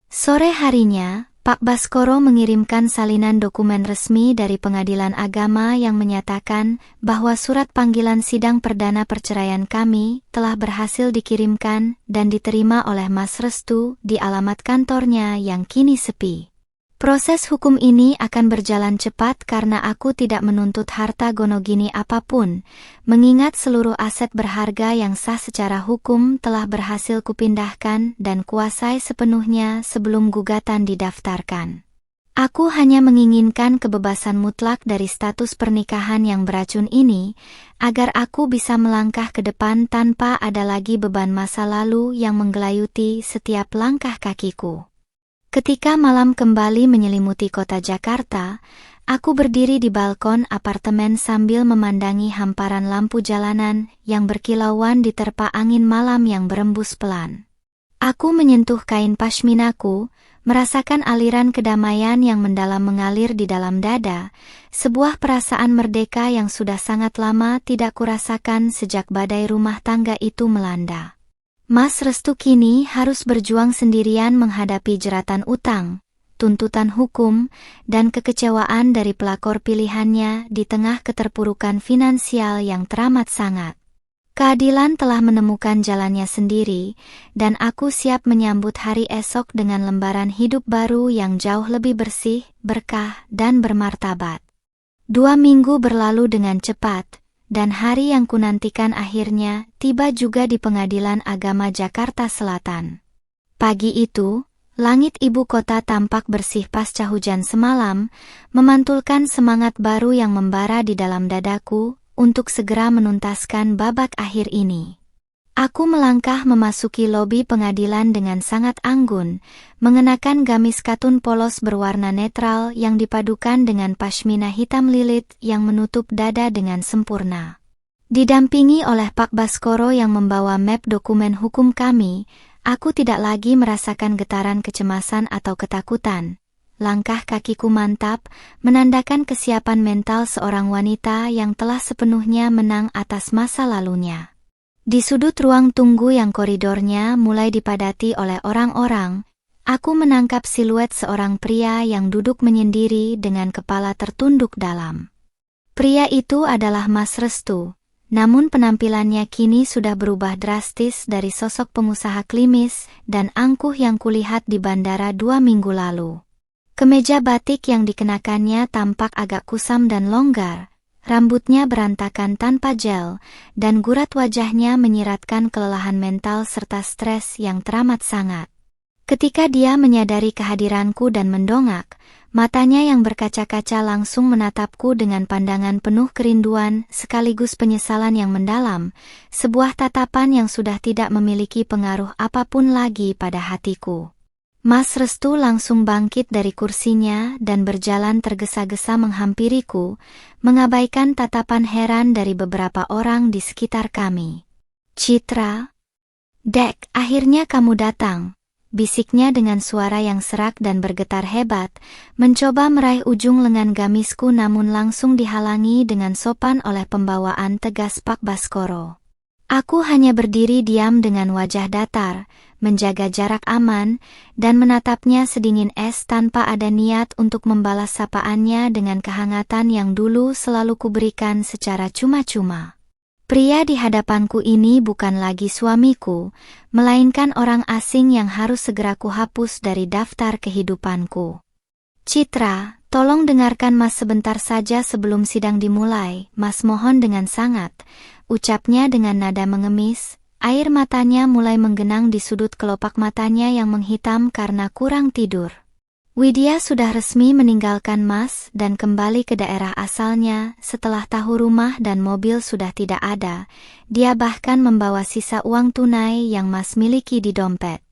Sore harinya, Pak Baskoro mengirimkan salinan dokumen resmi dari Pengadilan Agama yang menyatakan bahwa surat panggilan sidang perdana perceraian kami telah berhasil dikirimkan dan diterima oleh Mas Restu di alamat kantornya yang kini sepi. Proses hukum ini akan berjalan cepat karena aku tidak menuntut harta gonogini apapun, mengingat seluruh aset berharga yang sah secara hukum telah berhasil kupindahkan dan kuasai sepenuhnya sebelum gugatan didaftarkan. Aku hanya menginginkan kebebasan mutlak dari status pernikahan yang beracun ini, agar aku bisa melangkah ke depan tanpa ada lagi beban masa lalu yang menggelayuti setiap langkah kakiku. Ketika malam kembali menyelimuti kota Jakarta, aku berdiri di balkon apartemen sambil memandangi hamparan lampu jalanan yang berkilauan diterpa angin malam yang berembus pelan. Aku menyentuh kain pashminaku, merasakan aliran kedamaian yang mendalam mengalir di dalam dada, sebuah perasaan merdeka yang sudah sangat lama tidak kurasakan sejak badai rumah tangga itu melanda. Mas Restu kini harus berjuang sendirian menghadapi jeratan utang, tuntutan hukum, dan kekecewaan dari pelakor pilihannya di tengah keterpurukan finansial yang teramat sangat. Keadilan telah menemukan jalannya sendiri, dan aku siap menyambut hari esok dengan lembaran hidup baru yang jauh lebih bersih, berkah, dan bermartabat. 2 minggu berlalu dengan cepat, dan hari yang kunantikan akhirnya tiba juga di Pengadilan Agama Jakarta Selatan. Pagi itu, langit ibu kota tampak bersih pasca hujan semalam, memantulkan semangat baru yang membara di dalam dadaku untuk segera menuntaskan babak akhir ini. Aku melangkah memasuki lobi pengadilan dengan sangat anggun, mengenakan gamis katun polos berwarna netral yang dipadukan dengan pashmina hitam lilit yang menutup dada dengan sempurna. Didampingi oleh Pak Baskoro yang membawa map dokumen hukum kami, aku tidak lagi merasakan getaran kecemasan atau ketakutan. Langkah kakiku mantap, menandakan kesiapan mental seorang wanita yang telah sepenuhnya menang atas masa lalunya. Di sudut ruang tunggu yang koridornya mulai dipadati oleh orang-orang, aku menangkap siluet seorang pria yang duduk menyendiri dengan kepala tertunduk dalam. Pria itu adalah Mas Restu. Namun penampilannya kini sudah berubah drastis dari sosok pengusaha klimis dan angkuh yang kulihat di bandara 2 minggu lalu. Kemeja batik yang dikenakannya tampak agak kusam dan longgar, rambutnya berantakan tanpa gel, dan gurat wajahnya menyiratkan kelelahan mental serta stres yang teramat sangat. Ketika dia menyadari kehadiranku dan mendongak, matanya yang berkaca-kaca langsung menatapku dengan pandangan penuh kerinduan sekaligus penyesalan yang mendalam, sebuah tatapan yang sudah tidak memiliki pengaruh apapun lagi pada hatiku. Mas Restu langsung bangkit dari kursinya dan berjalan tergesa-gesa menghampiriku, mengabaikan tatapan heran dari beberapa orang di sekitar kami. "Citra? Dek, akhirnya kamu datang," bisiknya dengan suara yang serak dan bergetar hebat, mencoba meraih ujung lengan gamisku namun langsung dihalangi dengan sopan oleh pembawaan tegas Pak Baskoro. Aku hanya berdiri diam dengan wajah datar, menjaga jarak aman, dan menatapnya sedingin es tanpa ada niat untuk membalas sapaannya dengan kehangatan yang dulu selalu kuberikan secara cuma-cuma. Pria di hadapanku ini bukan lagi suamiku, melainkan orang asing yang harus segera kuhapus dari daftar kehidupanku. "Citra, tolong dengarkan Mas sebentar saja sebelum sidang dimulai, Mas mohon dengan sangat," ucapnya dengan nada mengemis. Air matanya mulai menggenang di sudut kelopak matanya yang menghitam karena kurang tidur. Widya sudah resmi meninggalkan Mas dan kembali ke daerah asalnya setelah tahu rumah dan mobil sudah tidak ada. Dia bahkan membawa sisa uang tunai yang Mas miliki di dompet.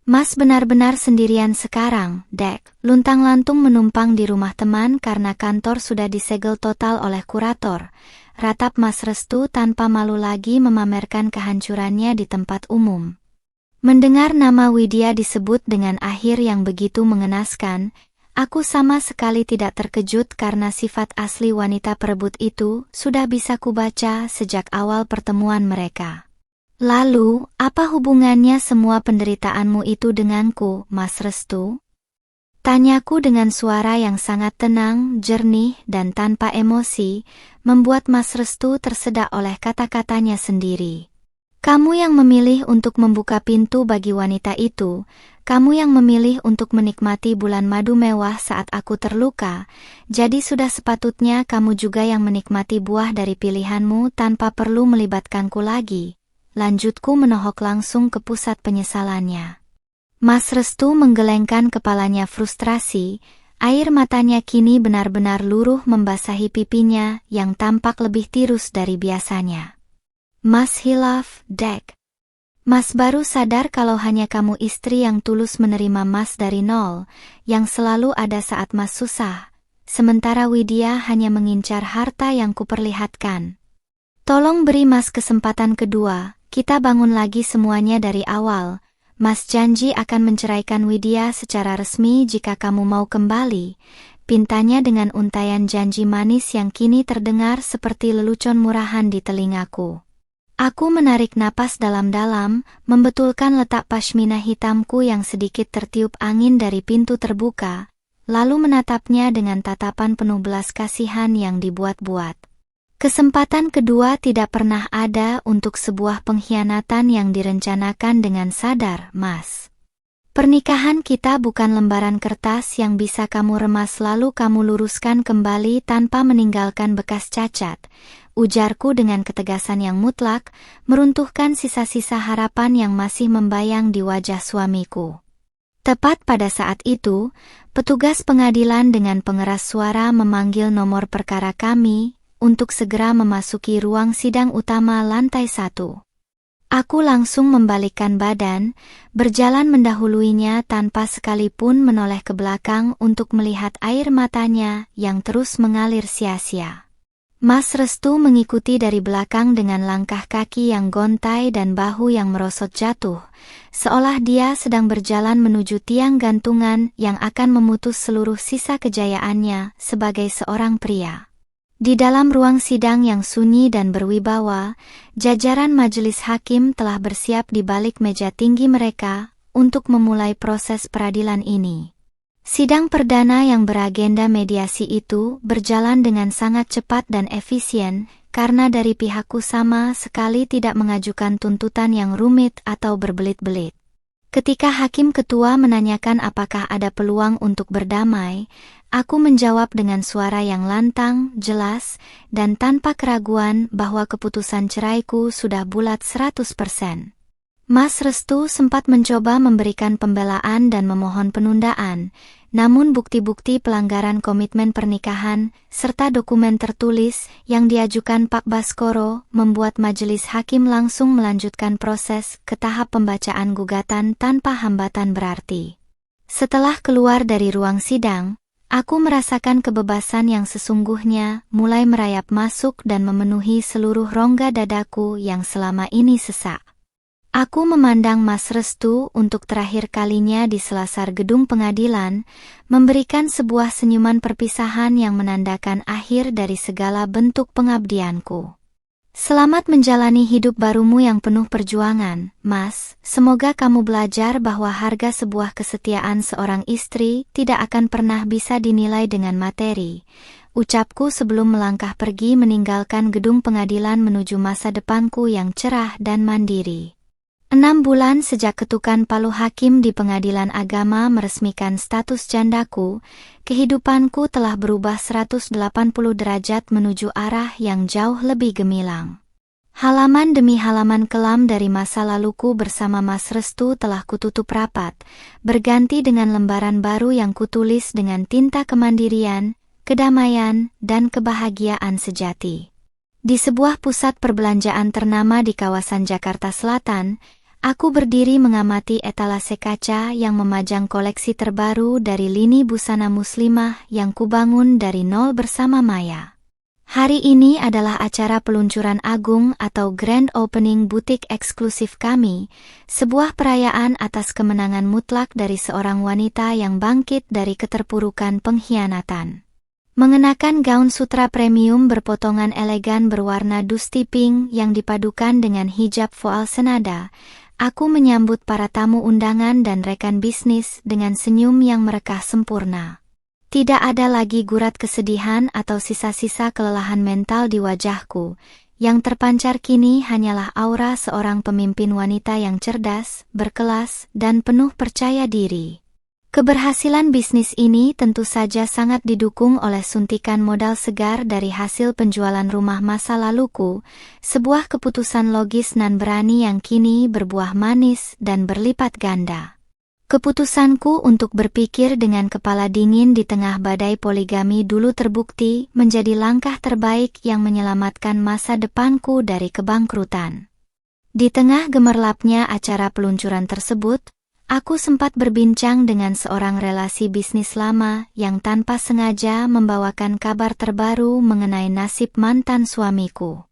"Mas benar-benar sendirian sekarang, Dek," luntang-lantung menumpang di rumah teman karena kantor sudah disegel total oleh kurator. Ratap Mas Restu tanpa malu lagi memamerkan kehancurannya di tempat umum. Mendengar nama Widya disebut dengan akhir yang begitu mengenaskan, aku sama sekali tidak terkejut karena sifat asli wanita perebut itu sudah bisa kubaca sejak awal pertemuan mereka. "Lalu, apa hubungannya semua penderitaanmu itu denganku, Mas Restu?" Tanyaku dengan suara yang sangat tenang, jernih, dan tanpa emosi, membuat Mas Restu tersedak oleh kata-katanya sendiri. "Kamu yang memilih untuk membuka pintu bagi wanita itu, kamu yang memilih untuk menikmati bulan madu mewah saat aku terluka, jadi sudah sepatutnya kamu juga yang menikmati buah dari pilihanmu tanpa perlu melibatkanku lagi," lanjutku menohok langsung ke pusat penyesalannya. Mas Restu menggelengkan kepalanya frustrasi, air matanya kini benar-benar luruh membasahi pipinya yang tampak lebih tirus dari biasanya. "Mas hilaf, Dek. Mas baru sadar kalau hanya kamu istri yang tulus menerima Mas dari nol, yang selalu ada saat Mas susah, sementara Widya hanya mengincar harta yang kuperlihatkan. Tolong beri Mas kesempatan kedua, kita bangun lagi semuanya dari awal. Mas janji akan menceraikan Widya secara resmi jika kamu mau kembali," pintanya dengan untaian janji manis yang kini terdengar seperti lelucon murahan di telingaku. Aku menarik napas dalam-dalam, membetulkan letak pashmina hitamku yang sedikit tertiup angin dari pintu terbuka, lalu menatapnya dengan tatapan penuh belas kasihan yang dibuat-buat. Kesempatan kedua tidak pernah ada untuk sebuah pengkhianatan yang direncanakan dengan sadar, Mas. Pernikahan kita bukan lembaran kertas yang bisa kamu remas lalu kamu luruskan kembali tanpa meninggalkan bekas cacat, ujarku dengan ketegasan yang mutlak, meruntuhkan sisa-sisa harapan yang masih membayang di wajah suamiku. Tepat pada saat itu, petugas pengadilan dengan pengeras suara memanggil nomor perkara kami untuk segera memasuki ruang sidang utama lantai 1. Aku langsung membalikkan badan, berjalan mendahuluinya tanpa sekalipun menoleh ke belakang untuk melihat air matanya yang terus mengalir sia-sia. Mas Restu mengikuti dari belakang dengan langkah kaki yang gontai dan bahu yang merosot jatuh, seolah dia sedang berjalan menuju tiang gantungan yang akan memutus seluruh sisa kejayaannya sebagai seorang pria. Di dalam ruang sidang yang sunyi dan berwibawa, jajaran majelis hakim telah bersiap di balik meja tinggi mereka untuk memulai proses peradilan ini. Sidang perdana yang beragenda mediasi itu berjalan dengan sangat cepat dan efisien karena dari pihakku sama sekali tidak mengajukan tuntutan yang rumit atau berbelit-belit. Ketika hakim ketua menanyakan apakah ada peluang untuk berdamai, aku menjawab dengan suara yang lantang, jelas, dan tanpa keraguan bahwa keputusan ceraiku sudah bulat 100%. Mas Restu sempat mencoba memberikan pembelaan dan memohon penundaan, namun bukti-bukti pelanggaran komitmen pernikahan serta dokumen tertulis yang diajukan Pak Baskoro membuat majelis hakim langsung melanjutkan proses ke tahap pembacaan gugatan tanpa hambatan berarti. Setelah keluar dari ruang sidang, aku merasakan kebebasan yang sesungguhnya mulai merayap masuk dan memenuhi seluruh rongga dadaku yang selama ini sesak. Aku memandang Mas Restu untuk terakhir kalinya di selasar gedung pengadilan, memberikan sebuah senyuman perpisahan yang menandakan akhir dari segala bentuk pengabdianku. Selamat menjalani hidup barumu yang penuh perjuangan, Mas. Semoga kamu belajar bahwa harga sebuah kesetiaan seorang istri tidak akan pernah bisa dinilai dengan materi. Ucapku sebelum melangkah pergi meninggalkan gedung pengadilan menuju masa depanku yang cerah dan mandiri. 6 bulan sejak ketukan palu hakim di pengadilan agama meresmikan status jandaku, kehidupanku telah berubah 180 derajat menuju arah yang jauh lebih gemilang. Halaman demi halaman kelam dari masa laluku bersama Mas Restu telah kututup rapat, berganti dengan lembaran baru yang kutulis dengan tinta kemandirian, kedamaian, dan kebahagiaan sejati. Di sebuah pusat perbelanjaan ternama di kawasan Jakarta Selatan, aku berdiri mengamati etalase kaca yang memajang koleksi terbaru dari lini busana muslimah yang kubangun dari nol bersama Maya. Hari ini adalah acara peluncuran agung atau grand opening butik eksklusif kami, sebuah perayaan atas kemenangan mutlak dari seorang wanita yang bangkit dari keterpurukan pengkhianatan. Mengenakan gaun sutra premium berpotongan elegan berwarna dusty pink yang dipadukan dengan hijab voal senada, aku menyambut para tamu undangan dan rekan bisnis dengan senyum yang merekah sempurna. Tidak ada lagi gurat kesedihan atau sisa-sisa kelelahan mental di wajahku. Yang terpancar kini hanyalah aura seorang pemimpin wanita yang cerdas, berkelas, dan penuh percaya diri. Keberhasilan bisnis ini tentu saja sangat didukung oleh suntikan modal segar dari hasil penjualan rumah masa laluku, sebuah keputusan logis nan berani yang kini berbuah manis dan berlipat ganda. Keputusanku untuk berpikir dengan kepala dingin di tengah badai poligami dulu terbukti menjadi langkah terbaik yang menyelamatkan masa depanku dari kebangkrutan. Di tengah gemerlapnya acara peluncuran tersebut, aku sempat berbincang dengan seorang relasi bisnis lama yang tanpa sengaja membawakan kabar terbaru mengenai nasib mantan suamiku.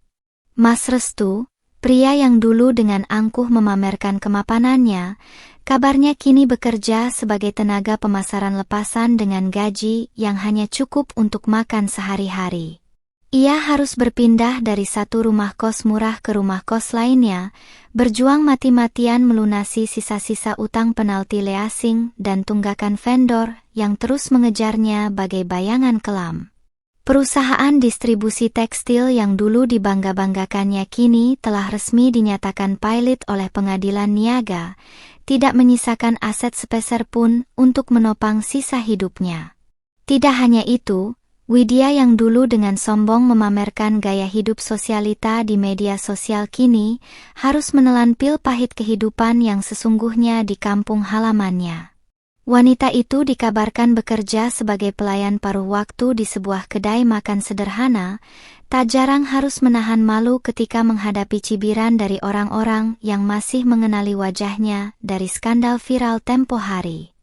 Mas Restu, pria yang dulu dengan angkuh memamerkan kemapanannya, kabarnya kini bekerja sebagai tenaga pemasaran lepasan dengan gaji yang hanya cukup untuk makan sehari-hari. Ia harus berpindah dari satu rumah kos murah ke rumah kos lainnya, berjuang mati-matian melunasi sisa-sisa utang penalti leasing dan tunggakan vendor yang terus mengejarnya bagai bayangan kelam. Perusahaan distribusi tekstil yang dulu dibangga-banggakannya kini telah resmi dinyatakan pailit oleh pengadilan niaga, tidak menyisakan aset sepeser pun untuk menopang sisa hidupnya. Tidak hanya itu, Widya yang dulu dengan sombong memamerkan gaya hidup sosialita di media sosial kini harus menelan pil pahit kehidupan yang sesungguhnya di kampung halamannya. Wanita itu dikabarkan bekerja sebagai pelayan paruh waktu di sebuah kedai makan sederhana, tak jarang harus menahan malu ketika menghadapi cibiran dari orang-orang yang masih mengenali wajahnya dari skandal viral tempo hari.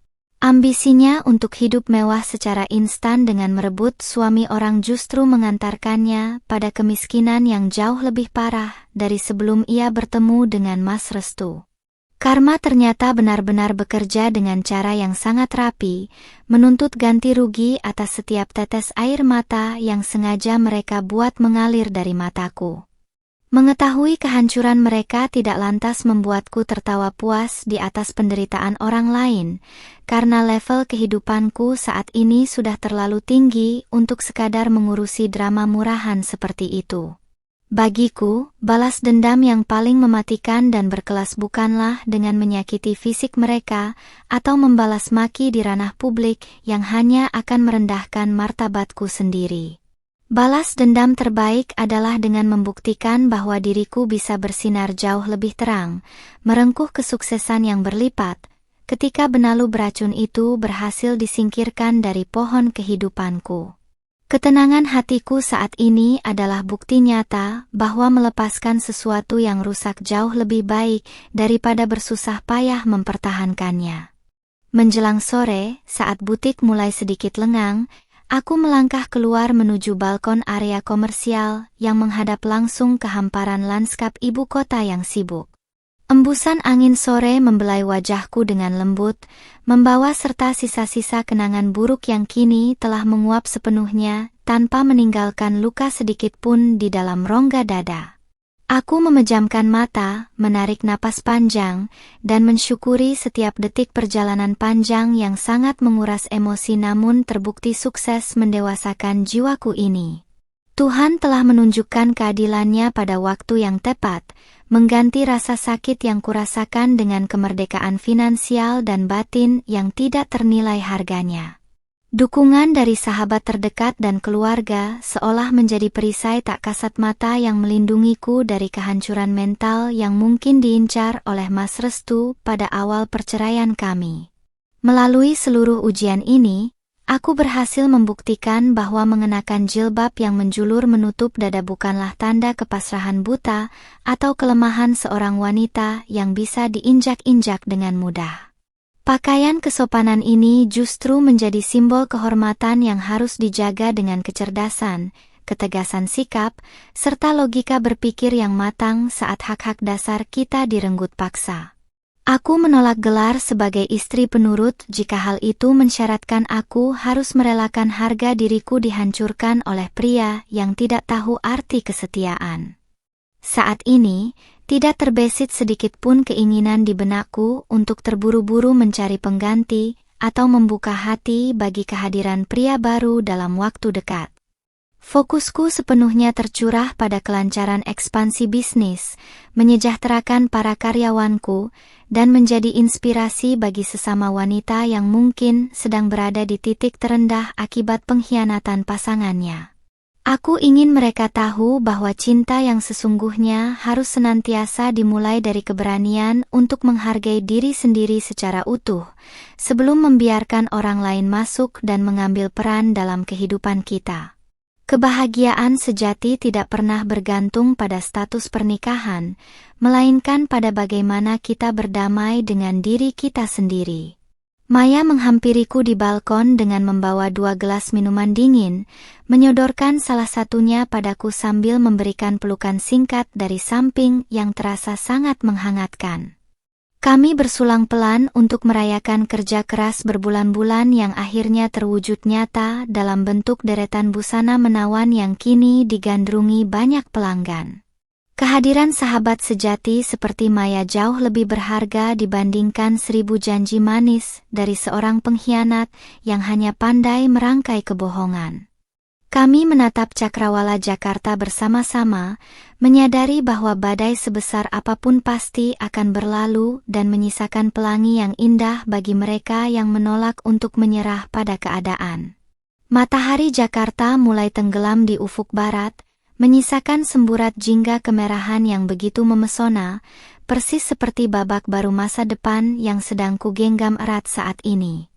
Ambisinya untuk hidup mewah secara instan dengan merebut suami orang justru mengantarkannya pada kemiskinan yang jauh lebih parah dari sebelum ia bertemu dengan Mas Restu. Karma ternyata benar-benar bekerja dengan cara yang sangat rapi, menuntut ganti rugi atas setiap tetes air mata yang sengaja mereka buat mengalir dari mataku. Mengetahui kehancuran mereka tidak lantas membuatku tertawa puas di atas penderitaan orang lain, karena level kehidupanku saat ini sudah terlalu tinggi untuk sekadar mengurusi drama murahan seperti itu. Bagiku, balas dendam yang paling mematikan dan berkelas bukanlah dengan menyakiti fisik mereka atau membalas maki di ranah publik yang hanya akan merendahkan martabatku sendiri. Balas dendam terbaik adalah dengan membuktikan bahwa diriku bisa bersinar jauh lebih terang, merengkuh kesuksesan yang berlipat, ketika benalu beracun itu berhasil disingkirkan dari pohon kehidupanku. Ketenangan hatiku saat ini adalah bukti nyata bahwa melepaskan sesuatu yang rusak jauh lebih baik daripada bersusah payah mempertahankannya. Menjelang sore, saat butik mulai sedikit lengang, aku melangkah keluar menuju balkon area komersial yang menghadap langsung ke hamparan lanskap ibu kota yang sibuk. Embusan angin sore membelai wajahku dengan lembut, membawa serta sisa-sisa kenangan buruk yang kini telah menguap sepenuhnya tanpa meninggalkan luka sedikit pun di dalam rongga dada. Aku memejamkan mata, menarik napas panjang, dan mensyukuri setiap detik perjalanan panjang yang sangat menguras emosi namun terbukti sukses mendewasakan jiwaku ini. Tuhan telah menunjukkan keadilannya pada waktu yang tepat, mengganti rasa sakit yang kurasakan dengan kemerdekaan finansial dan batin yang tidak ternilai harganya. Dukungan dari sahabat terdekat dan keluarga seolah menjadi perisai tak kasat mata yang melindungiku dari kehancuran mental yang mungkin diincar oleh Mas Restu pada awal perceraian kami. Melalui seluruh ujian ini, aku berhasil membuktikan bahwa mengenakan jilbab yang menjulur menutup dada bukanlah tanda kepasrahan buta atau kelemahan seorang wanita yang bisa diinjak-injak dengan mudah. Pakaian kesopanan ini justru menjadi simbol kehormatan yang harus dijaga dengan kecerdasan, ketegasan sikap, serta logika berpikir yang matang saat hak-hak dasar kita direnggut paksa. Aku menolak gelar sebagai istri penurut jika hal itu mensyaratkan aku harus merelakan harga diriku dihancurkan oleh pria yang tidak tahu arti kesetiaan. Saat ini, tidak terbesit sedikit pun keinginan di benakku untuk terburu-buru mencari pengganti atau membuka hati bagi kehadiran pria baru dalam waktu dekat. Fokusku sepenuhnya tercurah pada kelancaran ekspansi bisnis, menyejahterakan para karyawanku, dan menjadi inspirasi bagi sesama wanita yang mungkin sedang berada di titik terendah akibat pengkhianatan pasangannya. Aku ingin mereka tahu bahwa cinta yang sesungguhnya harus senantiasa dimulai dari keberanian untuk menghargai diri sendiri secara utuh, sebelum membiarkan orang lain masuk dan mengambil peran dalam kehidupan kita. Kebahagiaan sejati tidak pernah bergantung pada status pernikahan, melainkan pada bagaimana kita berdamai dengan diri kita sendiri. Maya menghampiriku di balkon dengan membawa 2 gelas minuman dingin, menyodorkan salah satunya padaku sambil memberikan pelukan singkat dari samping yang terasa sangat menghangatkan. Kami bersulang pelan untuk merayakan kerja keras berbulan-bulan yang akhirnya terwujud nyata dalam bentuk deretan busana menawan yang kini digandrungi banyak pelanggan. Kehadiran sahabat sejati seperti Maya jauh lebih berharga dibandingkan 1000 janji manis dari seorang pengkhianat yang hanya pandai merangkai kebohongan. Kami menatap cakrawala Jakarta bersama-sama, menyadari bahwa badai sebesar apapun pasti akan berlalu dan menyisakan pelangi yang indah bagi mereka yang menolak untuk menyerah pada keadaan. Matahari Jakarta mulai tenggelam di ufuk barat, menyisakan semburat jingga kemerahan yang begitu memesona, persis seperti babak baru masa depan yang sedang kugenggam erat saat ini.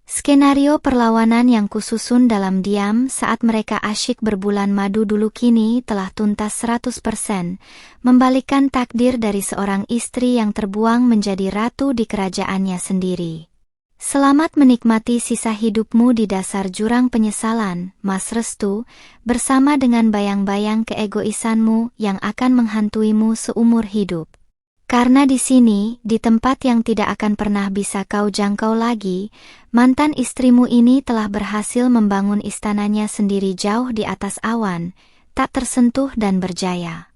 Skenario perlawanan yang kususun dalam diam saat mereka asyik berbulan madu dulu kini telah tuntas 100%, membalikkan takdir dari seorang istri yang terbuang menjadi ratu di kerajaannya sendiri. Selamat menikmati sisa hidupmu di dasar jurang penyesalan, Mas Restu, bersama dengan bayang-bayang keegoisanmu yang akan menghantuimu seumur hidup. Karena di sini, di tempat yang tidak akan pernah bisa kau jangkau lagi, mantan istrimu ini telah berhasil membangun istananya sendiri jauh di atas awan, tak tersentuh dan berjaya.